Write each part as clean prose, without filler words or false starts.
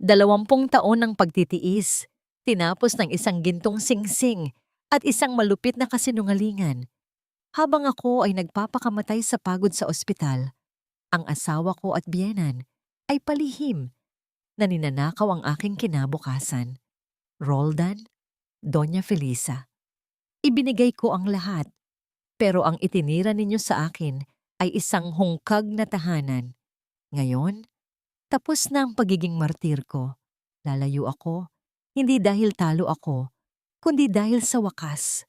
20 taon ng pagtitiis, tinapos ng isang gintong singsing at isang malupit na kasinungalingan. Habang ako ay nagpapakamatay sa pagod sa ospital, ang asawa ko at biyenan ay palihim na ninanakaw ang aking kinabukasan. Roldan, Doña Felisa, ibinigay ko ang lahat, pero ang itinira ninyo sa akin ay isang hungkag na tahanan. Ngayon, tapos na ang pagiging martir ko. Lalayo ako, hindi dahil talo ako, kundi dahil sa wakas,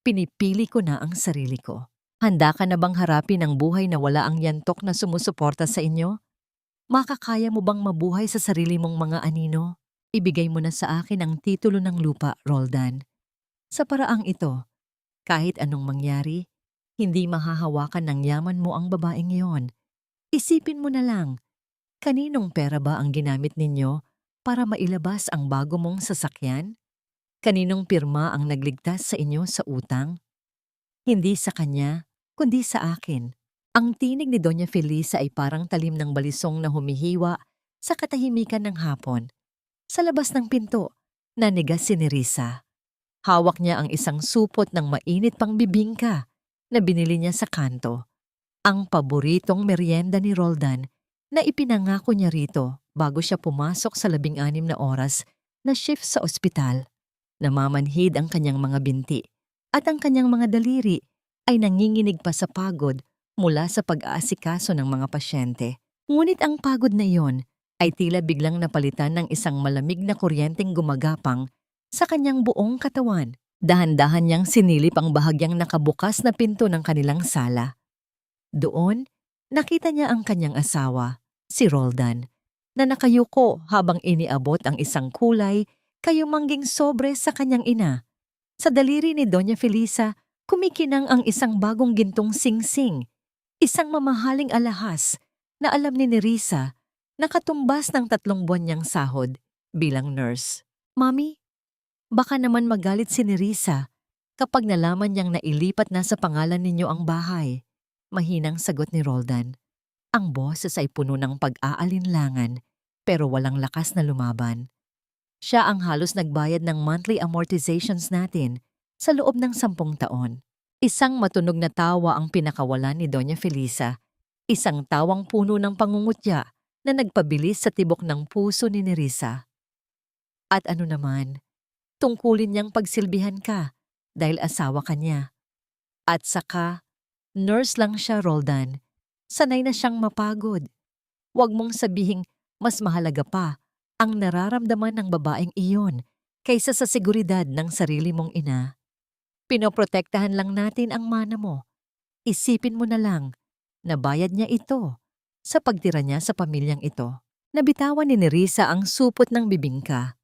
pinipili ko na ang sarili ko. Handa ka na bang harapin ang buhay na wala ang yantok na sumusuporta sa inyo? Makakaya mo bang mabuhay sa sarili mong mga anino? Ibigay mo na sa akin ang titulo ng lupa, Roldan. Sa paraang ito, kahit anong mangyari, hindi mahahawakan ng yaman mo ang babaeng iyon. Isipin mo na lang, kaninong pera ba ang ginamit ninyo para mailabas ang bago mong sasakyan? Kaninong pirma ang nagligtas sa inyo sa utang? Hindi sa kanya, kundi sa akin. Ang tinig ni Doña Felisa ay parang talim ng balisong na humihiwa sa katahimikan ng hapon. Sa labas ng pinto, nanigas si Nerissa. Hawak niya ang isang supot ng mainit pang bibingka na binili niya sa kanto. Ang paboritong merienda ni Roldan na ipinangako niya rito bago siya pumasok sa 16 na oras na shift sa ospital. Namamanhid ang kanyang mga binti at ang kanyang mga daliri ay nanginginig pa sa pagod mula sa pag-aasikaso ng mga pasyente. Ngunit ang pagod na iyon ay tila biglang napalitan ng isang malamig na kuryenteng gumagapang sa kanyang buong katawan. Dahan-dahan niyang sinilip ang bahagyang nakabukas na pinto ng kanilang sala. Doon, nakita niya ang kanyang asawa, si Roldan, na nakayuko habang iniabot ang isang kulay kayumangging sobre sa kanyang ina. Sa daliri ni Doña Felisa, kumikinang ang isang bagong gintong singsing, isang mamahaling alahas na alam ni Nerissa na katumbas ng 3 buwan niyang sahod bilang nurse. Mami, baka naman magalit si Nerissa kapag nalaman niyang nailipat na sa pangalan ninyo ang bahay. Mahinang sagot ni Roldan. Ang boses ay puno ng pag-aalinlangan pero walang lakas na lumaban. Siya ang halos nagbayad ng monthly amortizations natin sa loob ng 10 taon. Isang matunog na tawa ang pinakawalan ni Doña Felisa, isang tawang puno ng pangungutya na nagpabilis sa tibok ng puso ni Nerissa. At ano naman, tungkulin niyang pagsilbihan ka dahil asawa ka niya. At saka, nurse lang siya, Roldan. Sanay na siyang mapagod. Huwag mong sabihing mas mahalaga pa ang nararamdaman ng babaeng iyon kaysa sa seguridad ng sarili mong ina. Pinoprotektahan lang natin ang mana mo. Isipin mo na lang, nabayad niya ito sa pagtira niya sa pamilyang ito. Nabitawan ni Nerissa ang supot ng bibingka.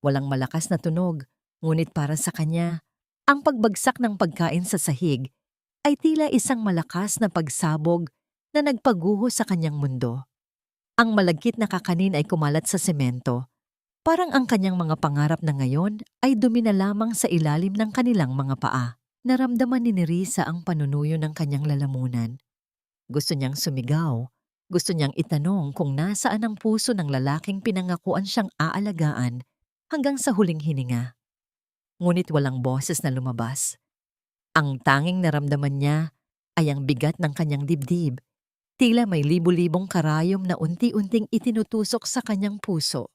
Walang malakas na tunog, ngunit para sa kanya, ang pagbagsak ng pagkain sa sahig ay tila isang malakas na pagsabog na nagpaguho sa kanyang mundo. Ang malagkit na kakanin ay kumalat sa semento. Parang ang kanyang mga pangarap na ngayon ay dumi na lamang sa ilalim ng kanilang mga paa. Naramdaman ni Nerissa ang panunuyo ng kanyang lalamunan. Gusto niyang sumigaw. Gusto niyang itanong kung nasaan ang puso ng lalaking pinangakuan siyang aalagaan hanggang sa huling hininga. Ngunit walang boses na lumabas. Ang tanging naramdaman niya ay ang bigat ng kanyang dibdib. Tila may libu-libong karayom na unti-unting itinutusok sa kanyang puso.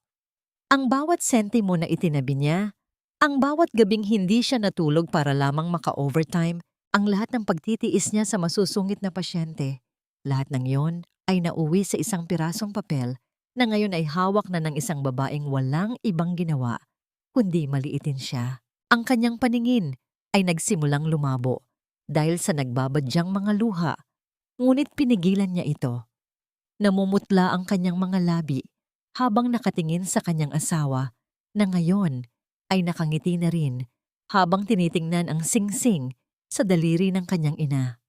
Ang bawat sentimo na itinabi niya, ang bawat gabing hindi siya natulog para lamang maka-overtime, ang lahat ng pagtitiis niya sa masusungit na pasyente, lahat ng yon ay nauwi sa isang pirasong papel na ngayon ay hawak na ng isang babaeng walang ibang ginawa, kundi maliitin siya. Ang kanyang paningin ay nagsimulang lumabo dahil sa nagbabadyang mga luha, ngunit pinigilan niya ito. Namumutla ang kanyang mga labi habang nakatingin sa kanyang asawa na ngayon ay nakangiti na rin habang tinitingnan ang singsing sa daliri ng kanyang ina.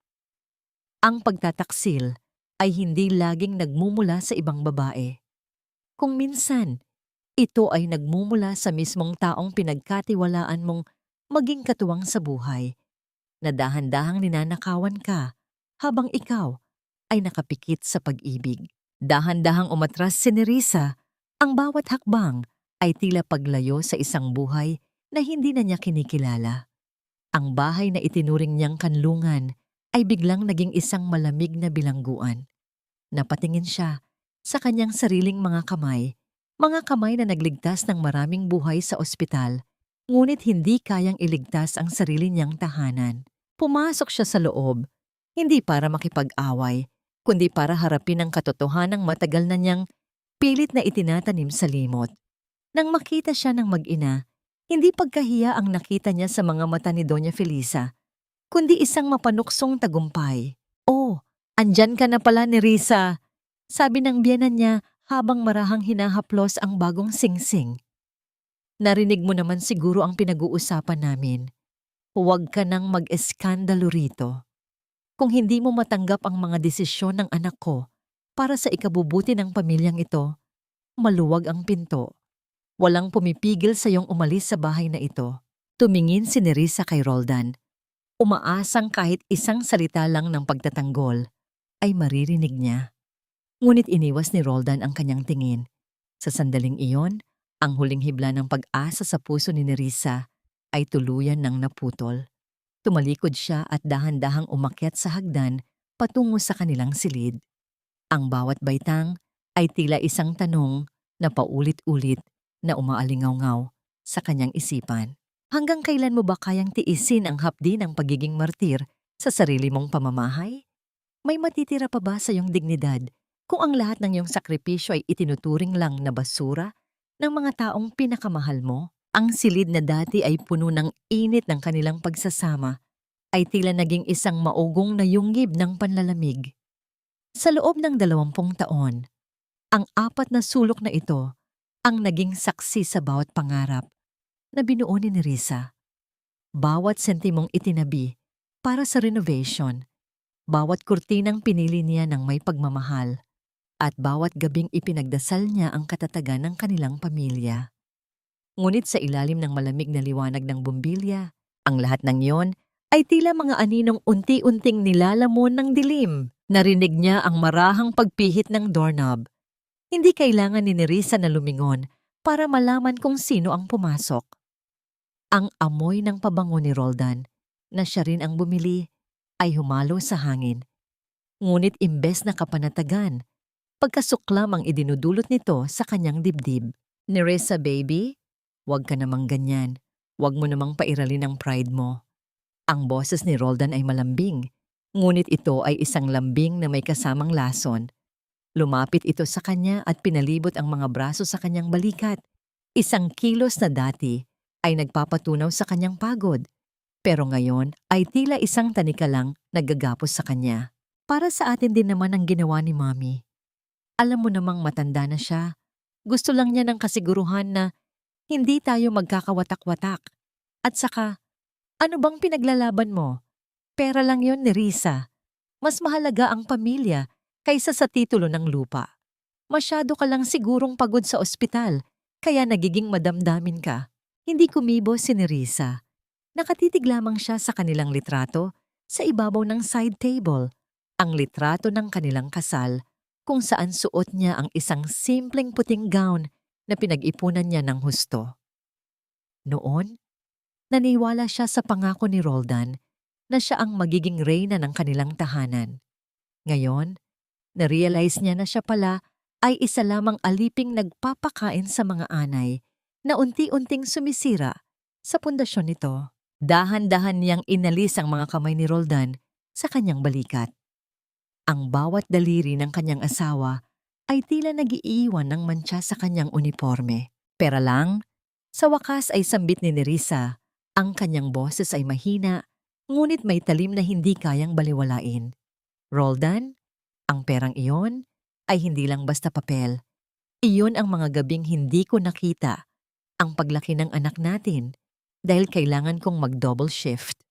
Ang pagtataksil ay hindi laging nagmumula sa ibang babae. Kung minsan, ito ay nagmumula sa mismong taong pinagkatiwalaan mong maging katuwang sa buhay, na dahan-dahang ninanakawan ka habang ikaw ay nakapikit sa pag-ibig. Dahan-dahang umatras si Nerissa, Ang bawat hakbang ay tila paglayo sa isang buhay na hindi na niya kinikilala. Ang bahay na itinuring niyang kanlungan ay biglang naging isang malamig na bilangguan. Napatingin siya sa kanyang sariling mga kamay na nagligtas ng maraming buhay sa ospital, ngunit hindi kayang iligtas ang sarili niyang tahanan. Pumasok siya sa loob, hindi para makipag-away, kundi para harapin ang katotohanang matagal na niyang pilit na itinatanim sa limot. Nang makita siya ng mag-ina, hindi pagkahiya ang nakita niya sa mga mata ni Doña Felisa, kundi isang mapanuksong tagumpay. "Oh, andyan ka na pala ni Risa," sabi ng biyenan niya habang marahang hinahaplos ang bagong singsing. "Narinig mo naman siguro ang pinag-uusapan namin. Huwag ka nang mag-eskandalo rito. Kung hindi mo matanggap ang mga desisyon ng anak ko para sa ikabubuti ng pamilyang ito, maluwag ang pinto. Walang pumipigil sa iyong umalis sa bahay na ito." Tumingin si Nerissa kay Roldan. Umaasang kahit isang salita lang ng pagtatanggol ay maririnig niya. Ngunit iniwas ni Roldan ang kanyang tingin. Sa sandaling iyon, ang huling hibla ng pag-asa sa puso ni Nerissa ay tuluyan ng naputol. Tumalikod siya at dahan-dahang umakyat sa hagdan patungo sa kanilang silid. Ang bawat baitang ay tila isang tanong na paulit-ulit na umaalingaw-ngaw sa kanyang isipan. Hanggang kailan mo ba kayang tiisin ang hapdi ng pagiging martir sa sarili mong pamamahay? May matitira pa ba sa iyong dignidad kung ang lahat ng iyong sakripisyo ay itinuturing lang na basura ng mga taong pinakamahal mo? Ang silid na dati ay puno ng init ng kanilang pagsasama ay tila naging isang maugong na yungib ng panlalamig. Sa loob ng 20 taon, ang 4 na sulok na ito ang naging saksi sa bawat pangarap na binuo ni Nerissa. Bawat sentimong itinabi para sa renovation, bawat kurtinang pinili niya ng may pagmamahal, at bawat gabing ipinagdasal niya ang katatagan ng kanilang pamilya. Ngunit sa ilalim ng malamig na liwanag ng bumbilya, ang lahat ng iyon ay tila mga aninong unti-unting nilalamon ng dilim. Narinig niya ang marahang pagpihit ng doorknob. Hindi kailangan ni Nerissa na lumingon para malaman kung sino ang pumasok. Ang amoy ng pabango ni Roldan, na siya rin ang bumili, ay humalo sa hangin. Ngunit imbes na kapanatagan, pagkasuklam ang idinudulot nito sa kanyang dibdib. "Nerissa, baby, huwag ka namang ganyan. Huwag mo namang pairalin ang pride mo." Ang boses ni Roldan ay malambing, ngunit ito ay isang lambing na may kasamang lason. Lumapit ito sa kanya at pinalibot ang mga braso sa kanyang balikat. Isang kilos na dati ay nagpapatunaw sa kanyang pagod, pero ngayon ay tila isang tanika lang naggagapos sa kanya. "Para sa atin din naman ang ginawa ni Mommy. Alam mo namang matanda na siya. Gusto lang niya ng kasiguruhan na hindi tayo magkakawatak-watak. At saka, ano bang pinaglalaban mo? Pera lang yon, Nerissa. Mas mahalaga ang pamilya kaysa sa titulo ng lupa. Masyado ka lang sigurong pagod sa ospital, kaya nagiging madamdamin ka." Hindi kumibo si Nerissa. Nakatitig lamang siya sa kanilang litrato sa ibabaw ng side table, ang litrato ng kanilang kasal, kung saan suot niya ang isang simpleng puting gown na pinag-ipunan niya ng husto. Noon, naniwala siya sa pangako ni Roldan na siya ang magiging reyna ng kanilang tahanan. Ngayon, na-realize niya na siya pala ay isa lamang aliping nagpapakain sa mga anay na unti-unting sumisira sa pundasyon nito. Dahan-dahan niyang inalis ang mga kamay ni Roldan sa kanyang balikat. Ang bawat daliri ng kanyang asawa ay tila nag-iiwan ng mantsa sa kanyang uniforme. Pera lang, sa wakas ay sambit ni Nerissa. Ang kanyang boses ay mahina, ngunit may talim na hindi kayang baliwalain. "Roldan, ang perang iyon ay hindi lang basta papel. Iyon ang mga gabing hindi ko nakita, ang paglaki ng anak natin, dahil kailangan kong mag-double shift.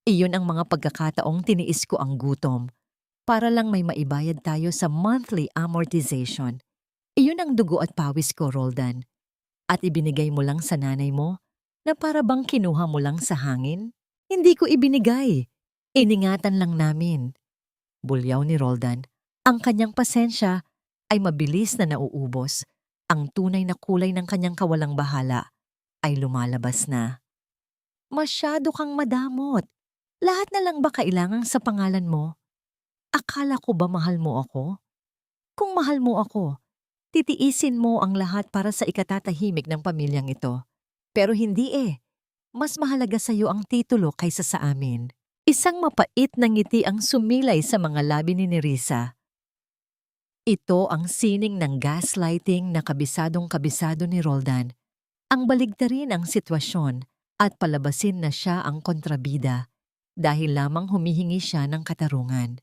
Iyon ang mga pagkakataong tiniis ko ang gutom para lang may maibayad tayo sa monthly amortization. Iyon ang dugo at pawis ko, Roldan. At ibinigay mo lang sa nanay mo na para bang kinuha mo lang sa hangin? Hindi ko ibinigay. Iningatan lang namin." Bulyaw ni Roldan. Ang kanyang pasensya ay mabilis na nauubos Ang tunay na kulay ng kanyang kawalang bahala ay lumalabas na. Masyado kang madamot. Lahat na lang ba kailangan sa pangalan mo? Akala ko ba mahal mo ako? Kung mahal mo ako, titiisin mo ang lahat para sa ikatatahimik ng pamilyang ito. Pero hindi eh. Mas mahalaga sa iyo ang titulo kaysa sa amin. Isang mapait na ngiti ang sumilay sa mga labi ni Nerissa. Ito ang sining ng gaslighting na kabisadong-kabisado ni Roldan. Ang baligtarin ang sitwasyon at palabasin na siya ang kontrabida dahil lamang humihingi siya ng katarungan.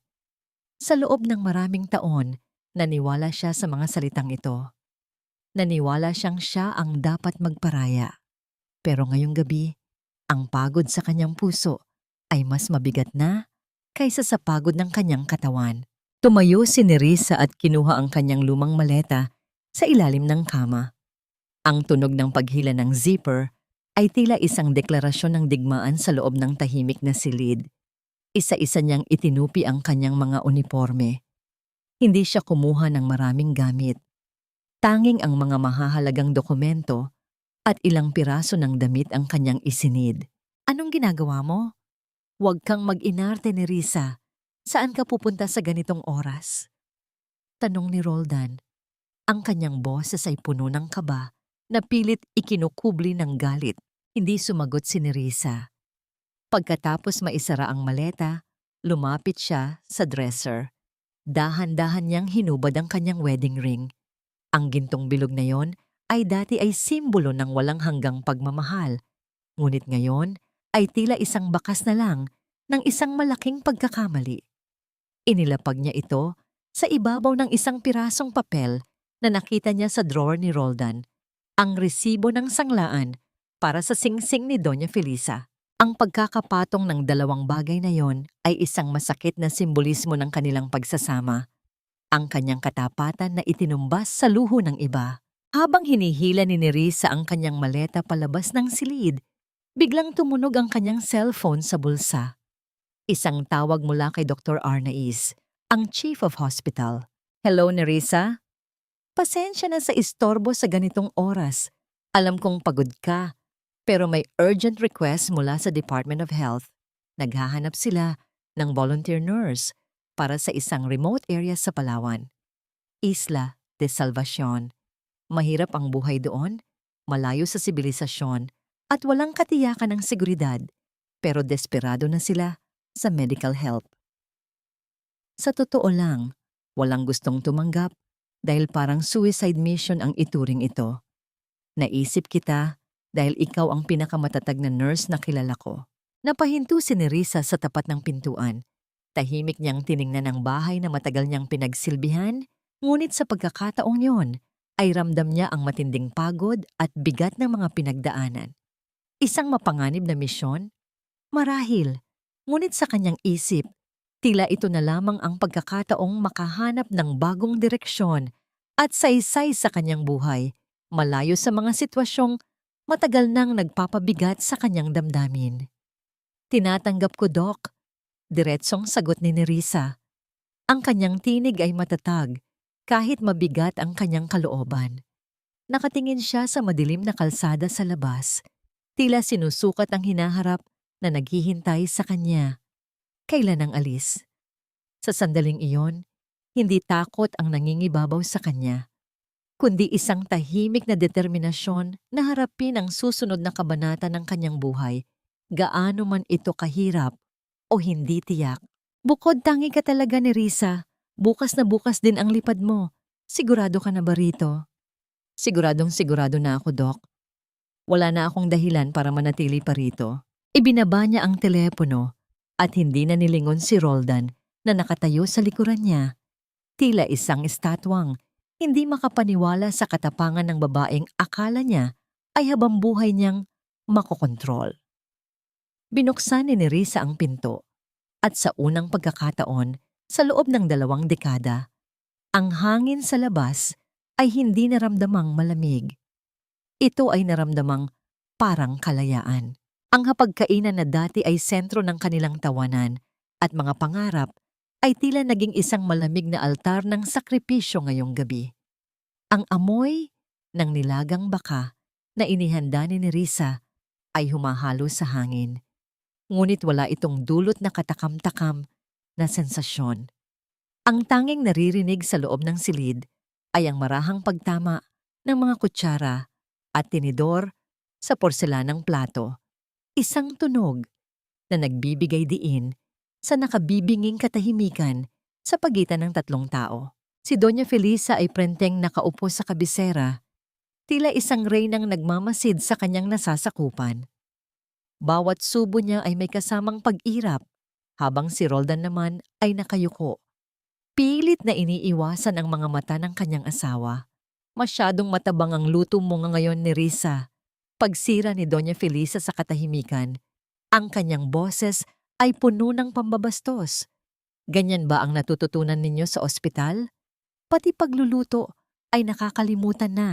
Sa loob ng maraming taon, naniwala siya sa mga salitang ito. Naniwala siyang siya ang dapat magparaya. Pero ngayong gabi, ang pagod sa kanyang puso ay mas mabigat na kaysa sa pagod ng kanyang katawan. Tumayo si Nerissa at kinuha ang kanyang lumang maleta sa ilalim ng kama. Ang tunog ng paghila ng zipper ay tila isang deklarasyon ng digmaan sa loob ng tahimik na silid. Isa-isa niyang itinupi ang kanyang mga uniforme. Hindi siya kumuha ng maraming gamit. Tanging ang mga mahahalagang dokumento at ilang piraso ng damit ang kanyang isinid. Anong ginagawa mo? Huwag kang mag-inarte, Nerissa. Saan ka pupunta sa ganitong oras? Tanong ni Roldan. Ang kanyang boses ay puno ng kaba na pilit ikinukubli ng galit. Hindi sumagot si Nerissa. Pagkatapos maisara ang maleta, lumapit siya sa dresser. Dahan-dahan niyang hinubad ang kanyang wedding ring. Ang gintong bilog na yon ay dati ay simbolo ng walang hanggang pagmamahal. Ngunit ngayon ay tila isang bakas na lang ng isang malaking pagkakamali. Inilapag niya ito sa ibabaw ng isang pirasong papel na nakita niya sa drawer ni Roldan, ang resibo ng sanglaan para sa singsing ni Doña Felisa. Ang pagkakapatong ng dalawang bagay na yon ay isang masakit na simbolismo ng kanilang pagsasama. Ang kanyang katapatan na itinumbas sa luho ng iba. Habang hinihila ni Nerissa ang kanyang maleta palabas ng silid, biglang tumunog ang kanyang cellphone sa bulsa. Isang tawag mula kay Dr. Arnaiz, ang Chief of Hospital. Hello, Nerissa? Pasensya na sa istorbo sa ganitong oras. Alam kong pagod ka, pero may urgent request mula sa Department of Health. Naghahanap sila ng volunteer nurse para sa isang remote area sa Palawan. Isla de Salvacion. Mahirap ang buhay doon, malayo sa sibilisasyon at walang katiyakan ng seguridad, pero desperado na sila sa medical help. Sa totoo lang, walang gustong tumanggap dahil parang suicide mission ang ituring ito. Naisip kita dahil ikaw ang pinakamatatag na nurse na kilala ko. Napahinto si Nerissa sa tapat ng pintuan. Tahimik niyang tiningnan ang bahay na matagal niyang pinagsilbihan, ngunit sa pagkakataong yon ay ramdam niya ang matinding pagod at bigat ng mga pinagdaanan. Isang mapanganib na misyon? Marahil. Ngunit sa kanyang isip, tila ito na lamang ang pagkakataong makahanap ng bagong direksyon at saysay sa kanyang buhay, malayo sa mga sitwasyong matagal nang nagpapabigat sa kanyang damdamin. Tinatanggap ko, Doc. Diretsong sagot ni Nerissa. Ang kanyang tinig ay matatag, kahit mabigat ang kanyang kalooban. Nakatingin siya sa madilim na kalsada sa labas, tila sinusukat ang hinaharap na naghihintay sa kanya. Kailan ang alis? Sa sandaling iyon, hindi takot ang nangingibabaw sa kanya, kundi isang tahimik na determinasyon na harapin ang susunod na kabanata ng kanyang buhay, gaano man ito kahirap o hindi tiyak. Bukod tangi ka talaga, Nerissa. Bukas na bukas din ang lipad mo. Sigurado ka na ba rito? Siguradong sigurado na ako, Doc. Wala na akong dahilan para manatili pa rito. Ibinaba niya ang telepono at hindi na nilingon si Roldan na nakatayo sa likuran niya. Tila isang estatwang, hindi makapaniwala sa katapangan ng babaeng akala niya ay habang buhay niyang makokontrol. Binuksan ni Nerissa ang pinto at sa unang pagkakataon sa loob ng 2 dekada, ang hangin sa labas ay hindi naramdamang malamig. Ito ay naramdamang parang kalayaan. Ang hapagkainan na dati ay sentro ng kanilang tawanan at mga pangarap ay tila naging isang malamig na altar ng sakripisyo ngayong gabi. Ang amoy ng nilagang baka na inihanda ni Nerissa ay humahalo sa hangin. Ngunit wala itong dulot na katakam-takam na sensasyon. Ang tanging naririnig sa loob ng silid ay ang marahang pagtama ng mga kutsara at tinidor sa porselanang plato. Isang tunog na nagbibigay diin sa nakabibinging katahimikan sa pagitan ng tatlong tao. Si Doña Felisa ay prenteng nakaupo sa kabisera, tila isang reynang nagmamasid sa kanyang nasasakupan. Bawat subo niya ay may kasamang pag-irap, habang si Roldan naman ay nakayuko. Pilit na iniiwasan ang mga mata ng kanyang asawa. Masyadong matabang ang luto mo ngayon ni Risa. Pagsira ni Doña Felisa sa katahimikan, ang kanyang boses ay puno ng pambabastos. Ganyan ba ang natututunan ninyo sa ospital? Pati pagluluto ay nakakalimutan na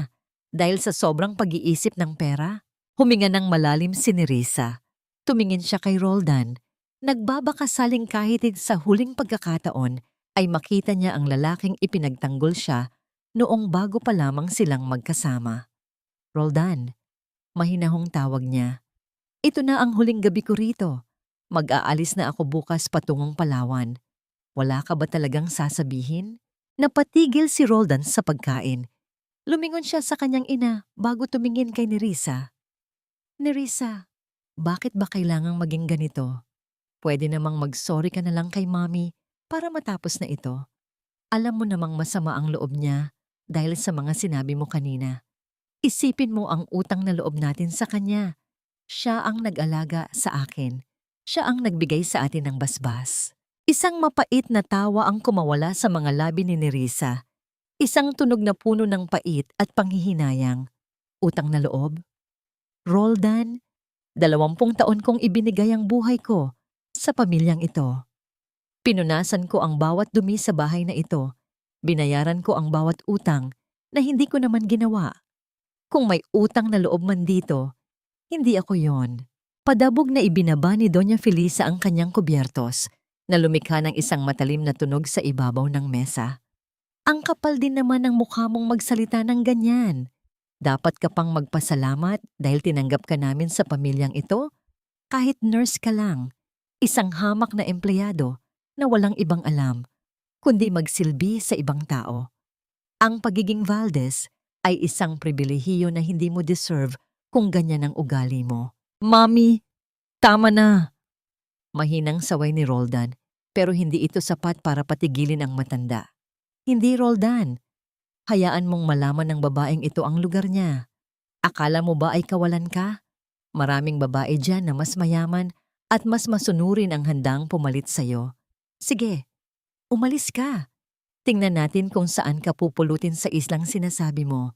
dahil sa sobrang pag-iisip ng pera. Huminga ng malalim si Nerissa. Tumingin siya kay Roldan. Nagbabakasaling kahit sa huling pagkakataon ay makita niya ang lalaking ipinagtanggol siya noong bago pa lamang silang magkasama. Roldan, mahinahong tawag niya. Ito na ang huling gabi ko rito. Mag-aalis na ako bukas patungong Palawan. Wala ka ba talagang sasabihin? Napatigil si Roldan sa pagkain. Lumingon siya sa kanyang ina bago tumingin kay Nerissa. Nerissa, bakit ba kailangang maging ganito? Pwede namang mag-sorry ka na lang kay Mami para matapos na ito. Alam mo namang masama ang loob niya dahil sa mga sinabi mo kanina. Isipin mo ang utang na loob natin sa kanya. Siya ang nag-alaga sa akin. Siya ang nagbigay sa atin ng basbas. Isang mapait na tawa ang kumawala sa mga labi ni Nerissa. Isang tunog na puno ng pait at panghihinayang. Utang na loob? Roldan, 20 taon kong ibinigay ang buhay ko sa pamilyang ito. Pinunasan ko ang bawat dumi sa bahay na ito. Binayaran ko ang bawat utang na hindi ko naman ginawa. Kung may utang na loob man dito, hindi ako yon. Padabog na ibinaba ni Doña Felisa ang kanyang kubyertos na lumikha ng isang matalim na tunog sa ibabaw ng mesa. Ang kapal din naman ng mukha mong magsalita ng ganyan. Dapat ka pang magpasalamat dahil tinanggap ka namin sa pamilyang ito. Kahit nurse ka lang, isang hamak na empleyado na walang ibang alam, kundi magsilbi sa ibang tao. Ang pagiging Valdez ay isang pribilehiyo na hindi mo deserve kung ganyan ang ugali mo. Mami, tama na! Mahinang saway ni Roldan, pero hindi ito sapat para patigilin ang matanda. Hindi, Roldan. Hayaan mong malaman ng babaeng ito ang lugar niya. Akala mo ba ay kawalan ka? Maraming babae dyan na mas mayaman at mas masunurin ang handang pumalit sa'yo. Sige, umalis ka. Tingnan natin kung saan ka pupulutin sa islang sinasabi mo.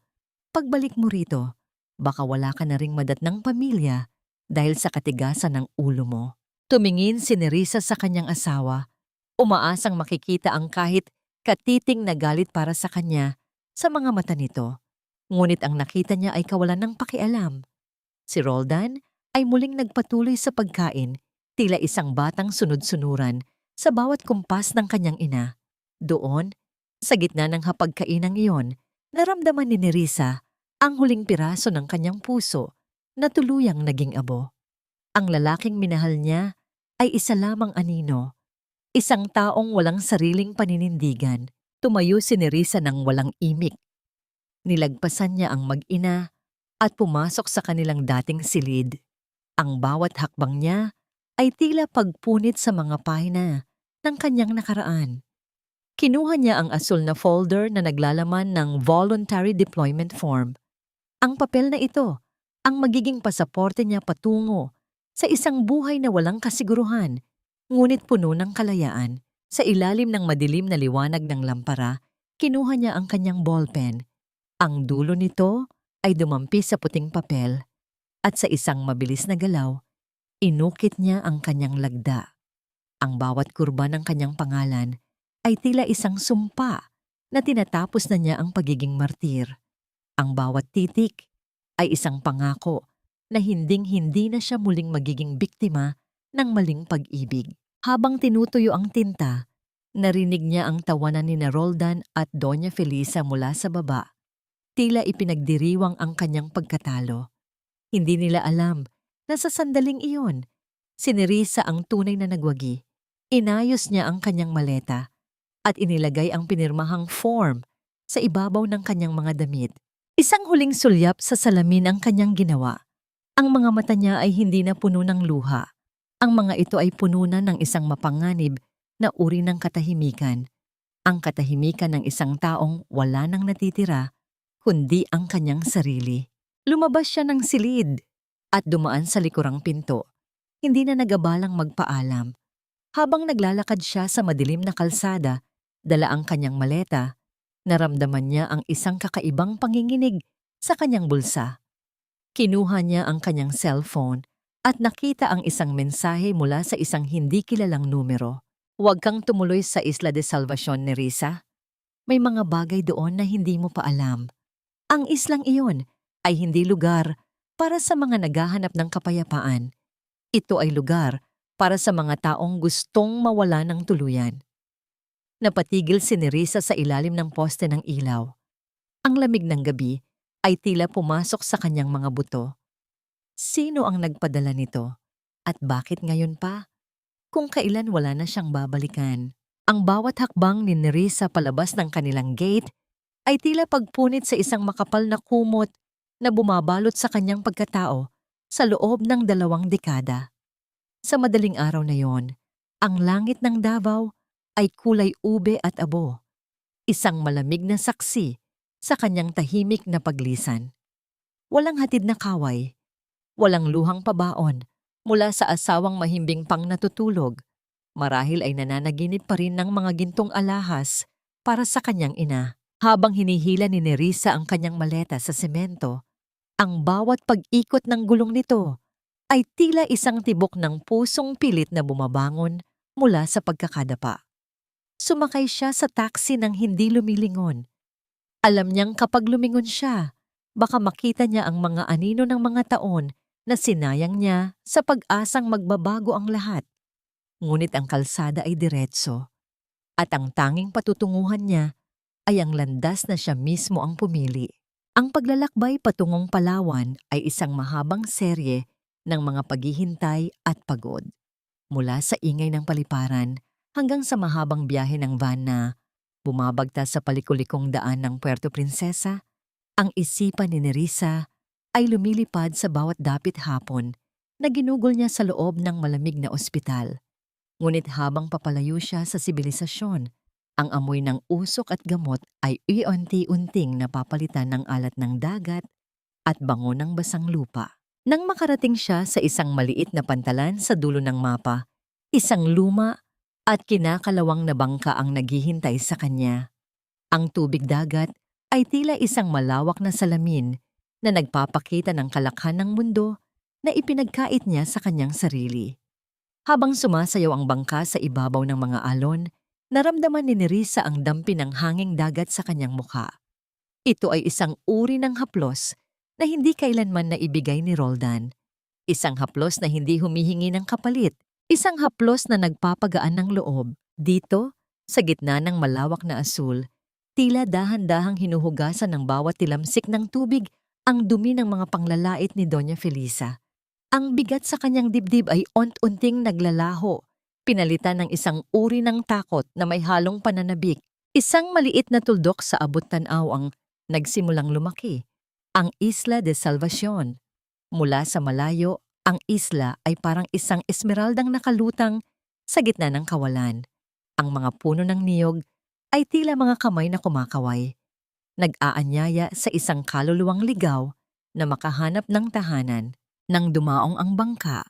Pagbalik mo rito, baka wala ka na ring madatnang pamilya dahil sa katigasan ng ulo mo. Tumingin si Nerissa sa kanyang asawa, umaasang makikita ang kahit katiting na galit para sa kanya sa mga mata nito. Ngunit ang nakita niya ay kawalan ng pakialam. Si Roldan ay muling nagpatuloy sa pagkain, tila isang batang sunod-sunuran sa bawat kumpas ng kanyang ina. Doon, sa gitna ng hapagkainang iyon, naramdaman ni Nerissa ang huling piraso ng kanyang puso na tuluyang naging abo. Ang lalaking minahal niya ay isa lamang anino, isang taong walang sariling paninindigan. Tumayo si Nerissa ng walang imik. Nilagpasan niya ang mag-ina at pumasok sa kanilang dating silid. Ang bawat hakbang niya ay tila pagpunit sa mga pahina ng kanyang nakaraan. Kinuha niya ang asul na folder na naglalaman ng Voluntary Deployment Form. Ang papel na ito ang magiging pasaporte niya patungo sa isang buhay na walang kasiguruhan, ngunit puno ng kalayaan. Sa ilalim ng madilim na liwanag ng lampara, kinuha niya ang kanyang ballpen. Ang dulo nito ay dumampi sa puting papel at sa isang mabilis na galaw, inukit niya ang kanyang lagda. Ang bawat kurba ng kanyang pangalan ay tila isang sumpa na tinatapos na niya ang pagiging martir. Ang bawat titik ay isang pangako na hinding-hindi na siya muling magiging biktima ng maling pag-ibig. Habang tinutuyo ang tinta, narinig niya ang tawanan ni Roldan at Doña Felisa mula sa baba. Tila ipinagdiriwang ang kanyang pagkatalo. Hindi nila alam na sa sandaling iyon, si Nerissa ang tunay na nagwagi. Inayos niya ang kanyang maleta at inilagay ang pinirmahang form sa ibabaw ng kanyang mga damit. Isang huling sulyap sa salamin ang kanyang ginawa. Ang mga mata niya ay hindi na puno ng luha. Ang mga ito ay puno na ng isang mapanganib na uri ng katahimikan. Ang katahimikan ng isang taong wala nang natitira, kundi ang kanyang sarili. Lumabas siya ng silid at dumaan sa likurang pinto. Hindi na nagabalang magpaalam. Habang naglalakad siya sa madilim na kalsada, dala ang kanyang maleta, naramdaman niya ang isang kakaibang panginginig sa kanyang bulsa. Kinuha niya ang kanyang cellphone at nakita ang isang mensahe mula sa isang hindi kilalang numero. Huwag kang tumuloy sa Isla de Salvacion, Nerissa. May mga bagay doon na hindi mo pa alam. Ang islang iyon ay hindi lugar para sa mga naghahanap ng kapayapaan. Ito ay lugar para sa mga taong gustong mawala ng tuluyan. Napatigil si Nerissa sa ilalim ng poste ng ilaw. Ang lamig ng gabi ay tila pumasok sa kanyang mga buto. Sino ang nagpadala nito? At bakit ngayon pa? Kung kailan wala na siyang babalikan. Ang bawat hakbang ni Nerissa palabas ng kanilang gate ay tila pagpunit sa isang makapal na kumot na bumabalot sa kanyang pagkatao sa loob ng 2 dekada. Sa madaling araw na yon, ang langit ng Davao ay kulay ube at abo, isang malamig na saksi sa kanyang tahimik na paglisan. Walang hatid na kaway, walang luhang pabaon mula sa asawang mahimbing pang natutulog. Marahil ay nananaginip pa rin ng mga gintong alahas para sa kanyang ina. Habang hinihila ni Nerissa ang kanyang maleta sa semento, ang bawat pag-ikot ng gulong nito ay tila isang tibok ng pusong pilit na bumabangon mula sa pagkakadapa. Sumakay siya sa taxi nang hindi lumilingon. Alam niyang kapag lumingon siya, baka makita niya ang mga anino ng mga taon na sinayang niya sa pag-asang magbabago ang lahat. Ngunit ang kalsada ay diretso, at ang tanging patutunguhan niya ay ang landas na siya mismo ang pumili. Ang paglalakbay patungong Palawan ay isang mahabang serye ng mga paghihintay at pagod. Mula sa ingay ng paliparan hanggang sa mahabang biyahe ng van na bumabagtas sa palikulikong daan ng Puerto Princesa, ang isipan ni Nerissa ay lumilipad sa bawat dapit hapon na ginugol niya sa loob ng malamig na ospital. Ngunit habang papalayo siya sa sibilisasyon, ang amoy ng usok at gamot ay iunti-unting napapalitan ng alat ng dagat at bango ng basang lupa. Nang makarating siya sa isang maliit na pantalan sa dulo ng mapa, isang luma at kinakalawang na bangka ang naghihintay sa kanya. Ang tubig dagat ay tila isang malawak na salamin na nagpapakita ng kalakhan ng mundo na ipinagkait niya sa kanyang sarili. Habang sumasayaw ang bangka sa ibabaw ng mga alon, naramdaman ni Nerissa ang dampi ng hanging dagat sa kanyang mukha. Ito ay isang uri ng haplos na hindi kailanman naibigay ni Roldan. Isang haplos na hindi humihingi ng kapalit. Isang haplos na nagpapagaan ng loob. Dito, sa gitna ng malawak na asul, tila dahan-dahang hinuhugasan ng bawat tilamsik ng tubig ang dumi ng mga panglalait ni Doña Felisa. Ang bigat sa kanyang dibdib ay unti-unting naglalaho, pinalitan ng isang uri ng takot na may halong pananabik. Isang maliit na tuldok sa abot-tanaw ang nagsimulang lumaki, ang Isla de Salvacion. Mula sa malayo, ang isla ay parang isang esmeraldang nakalutang sa gitna ng kawalan. Ang mga puno ng niyog ay tila mga kamay na kumakaway, nag-aanyaya sa isang kaluluwang ligaw na makahanap ng tahanan. Nang dumaong ang bangka,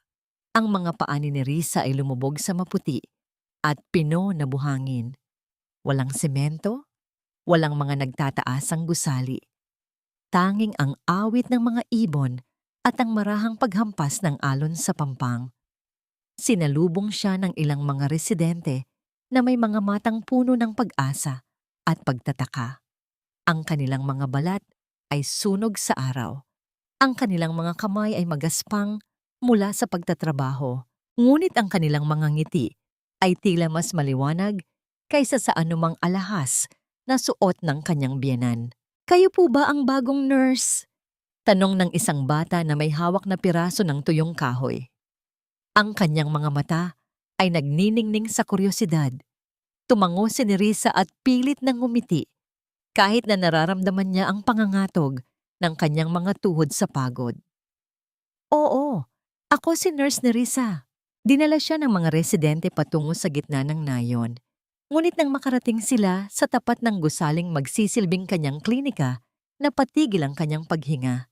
ang mga paa ni Nerissa ay lumubog sa maputi at pino na buhangin. Walang semento, walang mga nagtataasang gusali. Tanging ang awit ng mga ibon at ang marahang paghampas ng alon sa pampang. Sinalubong siya ng ilang mga residente na may mga matang puno ng pag-asa at pagtataka. Ang kanilang mga balat ay sunog sa araw. Ang kanilang mga kamay ay magaspang mula sa pagtatrabaho. Ngunit ang kanilang mga ngiti ay tila mas maliwanag kaysa sa anumang alahas na suot ng kanyang biyenan. Kayo po ba ang bagong nurse? Tanong ng isang bata na may hawak na piraso ng tuyong kahoy. Ang kanyang mga mata ay nagniningning sa kuryosidad. Tumango si Nerissa at pilit nang ngumiti kahit na nararamdaman niya ang pangangatog ng kanyang mga tuhod sa pagod. Oo, ako si Nurse Nerissa. Dinala siya ng mga residente patungo sa gitna ng nayon. Ngunit nang makarating sila sa tapat ng gusaling magsisilbing kanyang klinika, napatigil ang kanyang paghinga.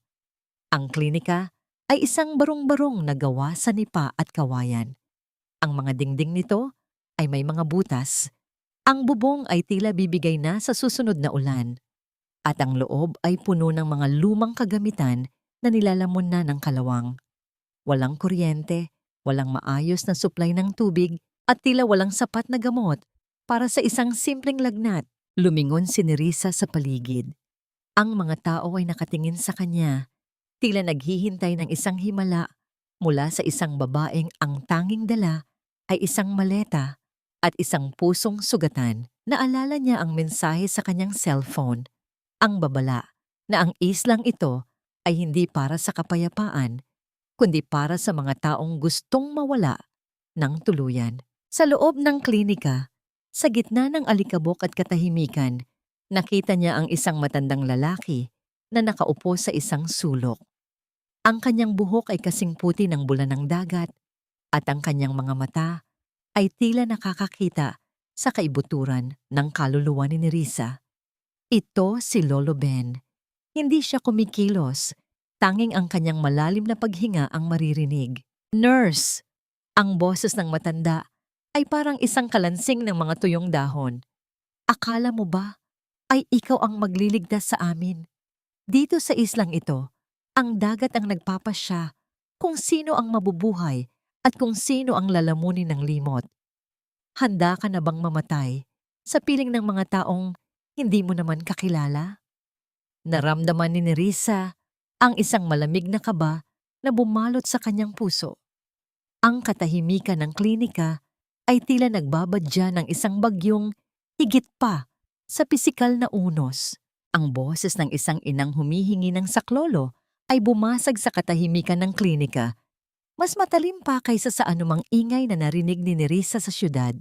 Ang klinika ay isang barong-barong na gawa sa nipa at kawayan. Ang mga dingding nito ay may mga butas. Ang bubong ay tila bibigay na sa susunod na ulan. At ang loob ay puno ng mga lumang kagamitan na nilalamon na ng kalawang. Walang kuryente, walang maayos na supply ng tubig at tila walang sapat na gamot para sa isang simpleng lagnat. Lumingon si Nerissa sa paligid. Ang mga tao ay nakatingin sa kanya, tila naghihintay ng isang himala mula sa isang babaeng ang tanging dala ay isang maleta at isang pusong sugatan. Naalala niya ang mensahe sa kanyang cellphone, ang babala na ang islang ito ay hindi para sa kapayapaan, kundi para sa mga taong gustong mawala ng tuluyan. Sa loob ng klinika, sa gitna ng alikabok at katahimikan, nakita niya ang isang matandang lalaki na nakaupo sa isang sulok. Ang kanyang buhok ay kasing puti ng bulan ng dagat at ang kanyang mga mata ay tila nakakakita sa kaibuturan ng kaluluwa ni Nerissa. Ito si Lolo Ben. Hindi siya kumikilos. Tanging ang kanyang malalim na paghinga ang maririnig. Nurse! Ang boses ng matanda ay parang isang kalansing ng mga tuyong dahon. Akala mo ba ay ikaw ang magliligtas sa amin? Dito sa islang ito, ang dagat ang nagpapasya kung sino ang mabubuhay at kung sino ang lalamunin ng limot. Handa ka na bang mamatay sa piling ng mga taong hindi mo naman kakilala? Naramdaman ni Nerissa ang isang malamig na kaba na bumalot sa kanyang puso. Ang katahimikan ng klinika ay tila nagbabadya ng isang bagyong higit pa sa pisikal na unos. Ang boses ng isang inang humihingi ng saklolo ay bumasag sa katahimikan ng klinika. Mas matalim pa kaysa sa anumang ingay na narinig ni Nerissa sa syudad.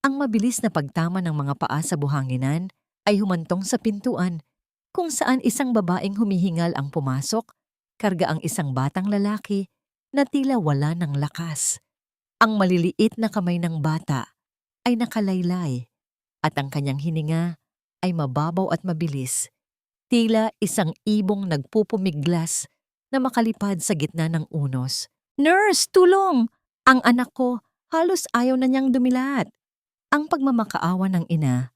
Ang mabilis na pagtama ng mga paa sa buhanginan ay humantong sa pintuan kung saan isang babaeng humihingal ang pumasok, karga ang isang batang lalaki na tila wala ng lakas. Ang maliliit na kamay ng bata ay nakalaylay at ang kanyang hininga ay mababaw at mabilis, tila isang ibong nagpupumiglas na makalipad sa gitna ng unos. Nurse, tulong! Ang anak ko halos ayaw na niyang dumilat. Ang pagmamakaawa ng ina.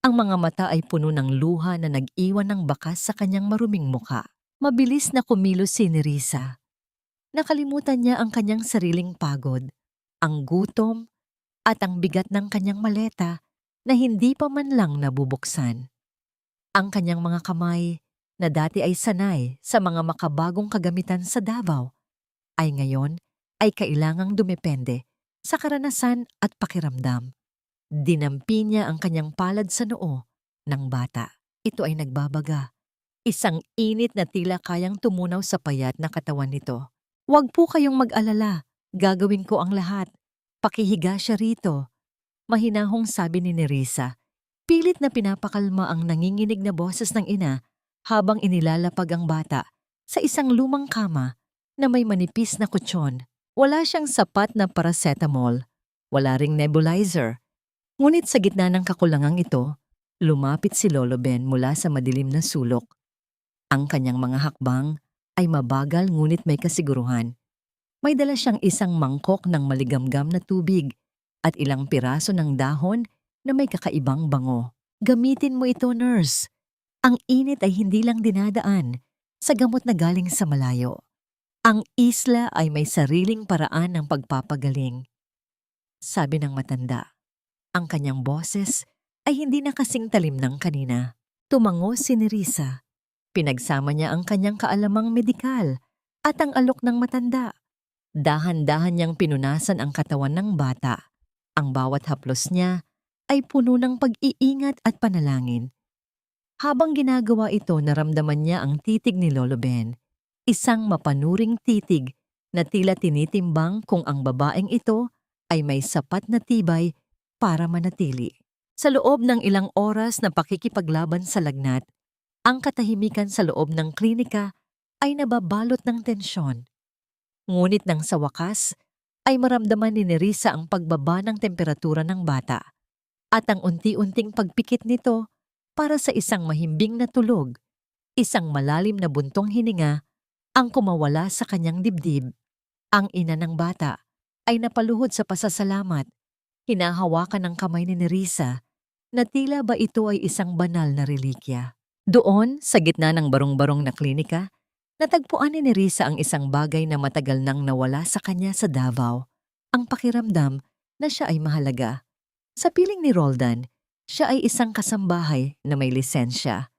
Ang mga mata ay puno ng luha na nag-iwan ng bakas sa kanyang maruming muka. Mabilis na kumilos si Nerissa. Nakalimutan niya ang kanyang sariling pagod, ang gutom, at ang bigat ng kanyang maleta na hindi pa man lang nabubuksan. Ang kanyang mga kamay, na dati ay sanay sa mga makabagong kagamitan sa Davao, ay ngayon ay kailangang dumepende sa karanasan at pakiramdam. Dinampi niya ang kanyang palad sa noo ng bata. Ito ay nagbabaga. Isang init na tila kayang tumunaw sa payat na katawan nito. Huwag po kayong mag-alala. Gagawin ko ang lahat. Pakihiga siya rito. Mahinahong sabi ni Nerissa. Pilit na pinapakalma ang nanginginig na boses ng ina habang inilalapag ang bata sa isang lumang kama na may manipis na kutsyon. Wala siyang sapat na paracetamol. Wala ring nebulizer. Ngunit sa gitna ng kakulangang ito, lumapit si Lolo Ben mula sa madilim na sulok. Ang kanyang mga hakbang ay mabagal ngunit may kasiguruhan. May dala siyang isang mangkok ng maligamgam na tubig at ilang piraso ng dahon na may kakaibang bango. Gamitin mo ito, nurse. Ang init ay hindi lang dinadaan sa gamot na galing sa malayo. Ang isla ay may sariling paraan ng pagpapagaling. Sabi ng matanda. Ang kanyang boses ay hindi na kasing talim ng kanina. Tumango si Nerissa. Pinagsama niya ang kanyang kaalamang medikal at ang alok ng matanda. Dahan-dahan niyang pinunasan ang katawan ng bata. Ang bawat haplos niya ay puno ng pag-iingat at panalangin. Habang ginagawa ito, naramdaman niya ang titig ni Lolo Ben. Isang mapanuring titig na tila tinitimbang kung ang babaeng ito ay may sapat na tibay para manatili. Sa loob ng ilang oras na pakikipaglaban sa lagnat, ang katahimikan sa loob ng klinika ay nababalot ng tensyon. Ngunit nang sa wakas, ay maramdaman ni Nerissa ang pagbaba ng temperatura ng bata at ang unti-unting pagpikit nito para sa isang mahimbing na tulog, isang malalim na buntong hininga ang kumawala sa kanyang dibdib. Ang ina ng bata ay napaluhod sa pasasalamat, hinahawakan ng kamay ni Nerissa na tila ba ito ay isang banal na relikya. Doon, sa gitna ng barong-barong na klinika, natagpuan ni Nerissa ang isang bagay na matagal nang nawala sa kanya sa Davao, ang pakiramdam na siya ay mahalaga. Sa piling ni Roldan, siya ay isang kasambahay na may lisensya.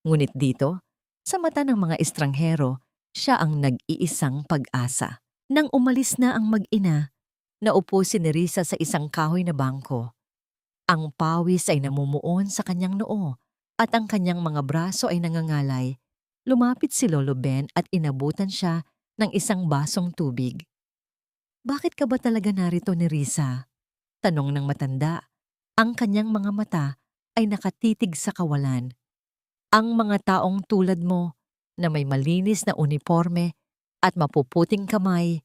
Ngunit dito, sa mata ng mga estranghero, siya ang nag-iisang pag-asa. Nang umalis na ang mag-ina, naupo si Nerissa sa isang kahoy na bangko. Ang pawis ay namumuon sa kanyang noo at ang kanyang mga braso ay nangangalay. Lumapit si Lolo Ben at inabutan siya ng isang basong tubig. "Bakit ka ba talaga narito, Nerissa?" tanong ng matanda. Ang kanyang mga mata ay nakatitig sa kawalan. "Ang mga taong tulad mo na may malinis na uniforme at mapuputing kamay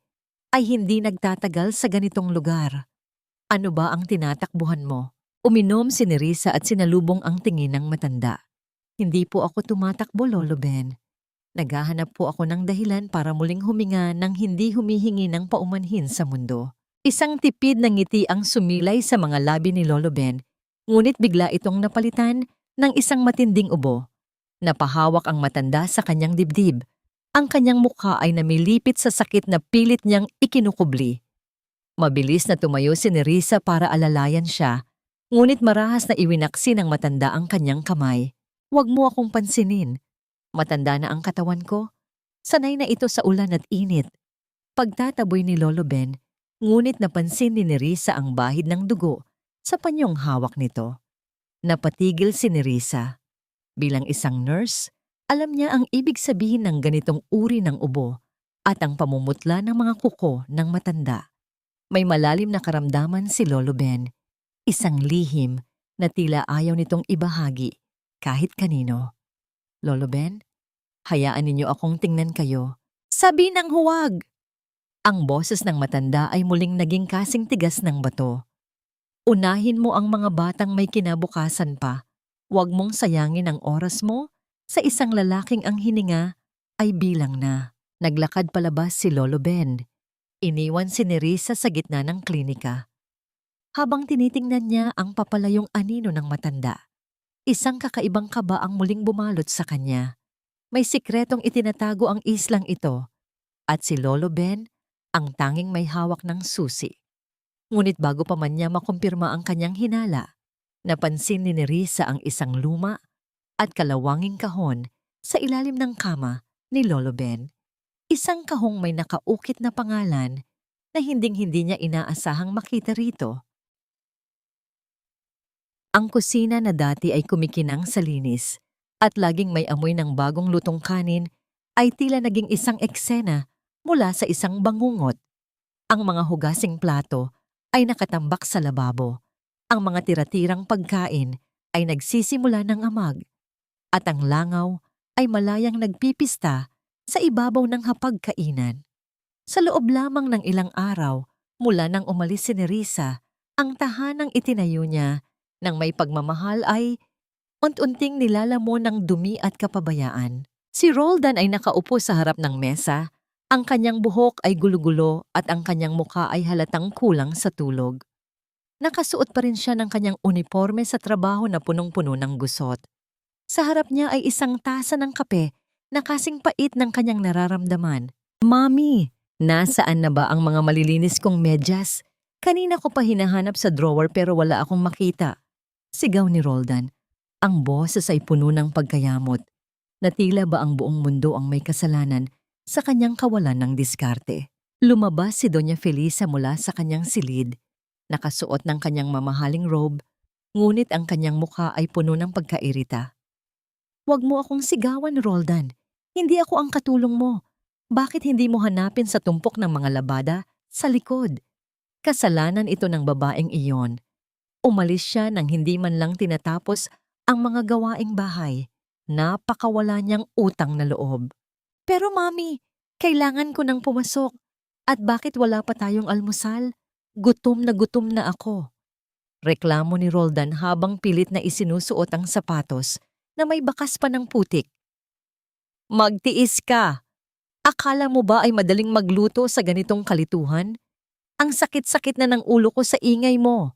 ay hindi nagtatagal sa ganitong lugar. Ano ba ang tinatakbuhan mo?" Uminom si Nerissa at sinalubong ang tingin ng matanda. "Hindi po ako tumatakbo, Lolo Ben. Naghahanap po ako ng dahilan para muling huminga ng hindi humihingi ng paumanhin sa mundo." Isang tipid na ngiti ang sumilay sa mga labi ni Lolo Ben, ngunit bigla itong napalitan ng isang matinding ubo. Napahawak ang matanda sa kanyang dibdib. Ang kanyang mukha ay namilipit sa sakit na pilit niyang ikinukubli. Mabilis na tumayo si Nerissa para alalayan siya, ngunit marahas na iwinaksi ng matanda ang kanyang kamay. "Huwag mo akong pansinin. Matanda na ang katawan ko. Sanay na ito sa ulan at init." Pagtataboy ni Lolo Ben, ngunit napansin ni Nerissa ang bahid ng dugo sa panyong hawak nito. Napatigil si Nerissa. Bilang isang nurse, alam niya ang ibig sabihin ng ganitong uri ng ubo at ang pamumutla ng mga kuko ng matanda. May malalim na karamdaman si Lolo Ben, isang lihim na tila ayaw nitong ibahagi kahit kanino. "Lolo Ben, hayaan ninyo akong tingnan kayo." "Sabi ng huwag!" Ang boses ng matanda ay muling naging kasing tigas ng bato. "Unahin mo ang mga batang may kinabukasan pa. Huwag mong sayangin ang oras mo sa isang lalaking ang hininga ay bilang na." Naglakad palabas si Lolo Ben. Iniwan si Nerissa sa gitna ng klinika. Habang tinitingnan niya ang papalayong anino ng matanda, isang kakaibang kaba ang muling bumalot sa kanya. May sikretong itinatago ang islang ito, at si Lolo Ben ang tanging may hawak ng susi. Ngunit bago pa man niya makumpirma ang kanyang hinala, napansin ni Nerissa ang isang luma at kalawanging kahon sa ilalim ng kama ni Lolo Ben. Isang kahong may nakaukit na pangalan na hinding-hindi niya inaasahang makita rito. Ang kusina na dati ay kumikinang sa linis at laging may amoy ng bagong lutong kanin ay tila naging isang eksena mula sa isang bangungot. Ang mga hugasing plato ay nakatambak sa lababo. Ang mga tira-tirang pagkain ay nagsisimula ng amag. At ang langaw ay malayang nagpipista sa ibabaw ng hapagkainan. Sa loob lamang ng ilang araw, mula nang umalis si Nerissa, ang tahanang itinayo niya ng may pagmamahal ay unti-unting nilalamon ng dumi at kapabayaan. Si Roldan ay nakaupo sa harap ng mesa. Ang kanyang buhok ay gulo-gulo at ang kanyang mukha ay halatang kulang sa tulog. Nakasuot pa rin siya ng kanyang uniforme sa trabaho na punong-puno ng gusot. Sa harap niya ay isang tasa ng kape na kasing pait ng kanyang nararamdaman. "Mami, nasaan na ba ang mga malilinis kong medyas? Kanina ko pa hinahanap sa drawer pero wala akong makita." Sigaw ni Roldan. Ang boses ay puno ng pagkayamot, na tila ba ang buong mundo ang may kasalanan sa kanyang kawalan ng diskarte. Lumabas si Doña Felisa mula sa kanyang silid, nakasuot ng kanyang mamahaling robe, ngunit ang kanyang mukha ay puno ng pagkairita. Huwag mo akong sigawan, Roldan. Hindi ako ang katulong mo. Bakit hindi mo hanapin sa tumpok ng mga labada sa likod? Kasalanan ito ng babaeng iyon. Umalis siya nang hindi man lang tinatapos ang mga gawaing bahay. Napakawala niyang utang na loob. Pero mami, kailangan ko nang pumasok. At bakit wala pa tayong almusal? Gutom na ako. Reklamo ni Roldan habang pilit na isinusuot ang sapatos na may bakas pa ng putik. Magtiis ka! Akala mo ba ay madaling magluto sa ganitong kalituhan? Ang sakit-sakit na ng ulo ko sa ingay mo.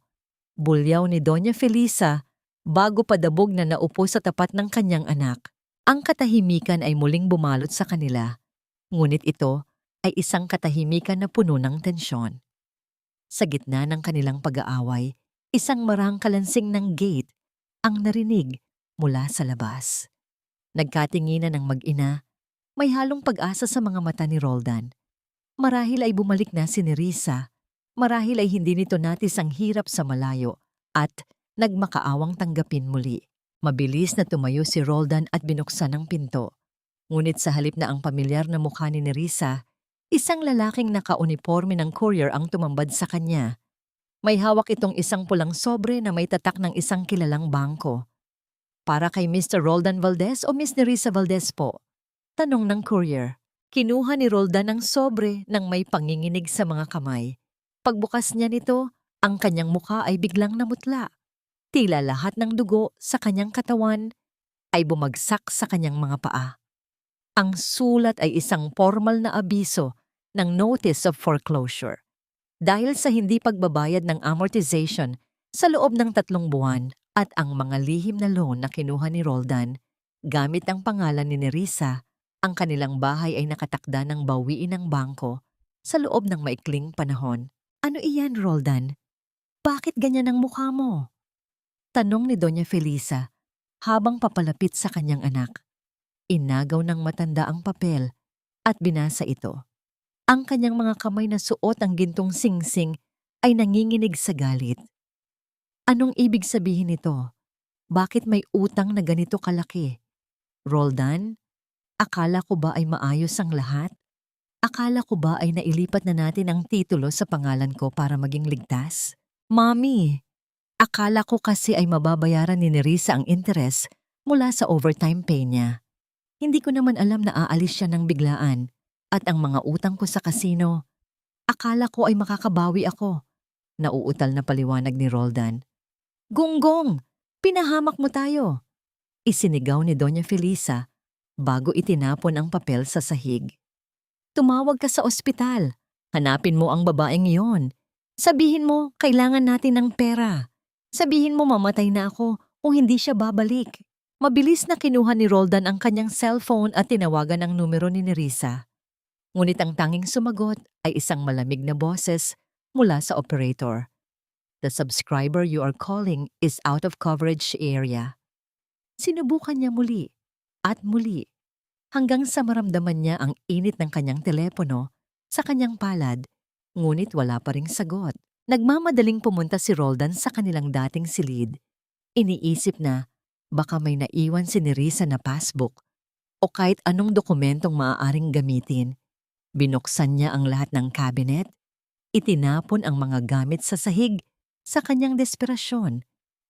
Bulyaw ni Doña Felisa bago padabog na naupo sa tapat ng kanyang anak. Ang katahimikan ay muling bumalot sa kanila. Ngunit ito ay isang katahimikan na puno ng tensyon. Sa gitna ng kanilang pag-aaway, isang marangkalansing ng gate ang narinig mula sa labas. Nagkatinginan ng mag-ina, may halong pag-asa sa mga mata ni Roldan. Marahil ay bumalik na si Nerissa. Marahil ay hindi nito natis ang hirap sa malayo at nagmakaawang tanggapin muli. Mabilis na tumayo si Roldan at binuksan ang pinto. Ngunit sa halip na ang pamilyar na mukha ni Nerissa, isang lalaking naka-uniforme ng courier ang tumambad sa kanya. May hawak itong isang pulang sobre na may tatak ng isang kilalang bangko. Para kay Mr. Roldan Valdez o Miss Nerissa Valdez po? Tanong ng courier. Kinuha ni Roldan ang sobre nang may panginginig sa mga kamay. Pagbukas niya nito, ang kanyang mukha ay biglang namutla. Tila lahat ng dugo sa kanyang katawan ay bumagsak sa kanyang mga paa. Ang sulat ay isang formal na abiso ng Notice of Foreclosure. Dahil sa hindi pagbabayad ng amortization sa loob ng 3 buwan at ang mga lihim na loan na kinuha ni Roldan, gamit ang pangalan ni Nerissa, ang kanilang bahay ay nakatakda ng bawiin ng bangko sa loob ng maikling panahon. Ano iyan, Roldan? Bakit ganyan ang mukha mo? Tanong ni Doña Felisa habang papalapit sa kanyang anak. Inagaw ng matanda ang papel at binasa ito. Ang kanyang mga kamay na suot ang gintong singsing ay nanginginig sa galit. Anong ibig sabihin nito? Bakit may utang na ganito kalaki? Roldan, akala ko ba ay maayos ang lahat? Akala ko ba ay nailipat na natin ang titulo sa pangalan ko para maging ligtas? Mami, akala ko kasi ay mababayaran ni Nerissa ang interes mula sa overtime pay niya. Hindi ko naman alam na aalis siya ng biglaan at ang mga utang ko sa kasino. Akala ko ay makakabawi ako. Nauutal na paliwanag ni Roldan. Gunggong! Pinahamak mo tayo! Isinigaw ni Doña Felisa bago itinapon ang papel sa sahig. Tumawag ka sa ospital. Hanapin mo ang babaeng iyon. Sabihin mo, kailangan natin ng pera. Sabihin mo mamatay na ako kung hindi siya babalik. Mabilis na kinuha ni Roldan ang kanyang cellphone at tinawagan ang numero ni Nerissa. Ngunit ang tanging sumagot ay isang malamig na boses mula sa operator. The subscriber you are calling is out of coverage area. Sinubukan niya muli at muli hanggang sa maramdaman niya ang init ng kanyang telepono sa kanyang palad, ngunit wala pa ring sagot. Nagmamadaling pumunta si Roldan sa kanilang dating silid. Iniisip na baka may naiwan si Nerissa na passbook o kahit anong dokumentong maaaring gamitin. Binuksan niya ang lahat ng cabinet, itinapon ang mga gamit sa sahig sa kanyang desperasyon.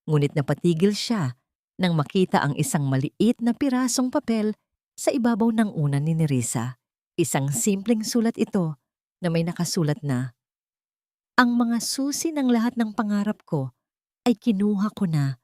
Ngunit napatigil siya nang makita ang isang maliit na pirasong papel sa ibabaw ng unan ni Nerissa. Isang simpleng sulat ito na may nakasulat na, "Ang mga susi ng lahat ng pangarap ko ay kinuha ko na.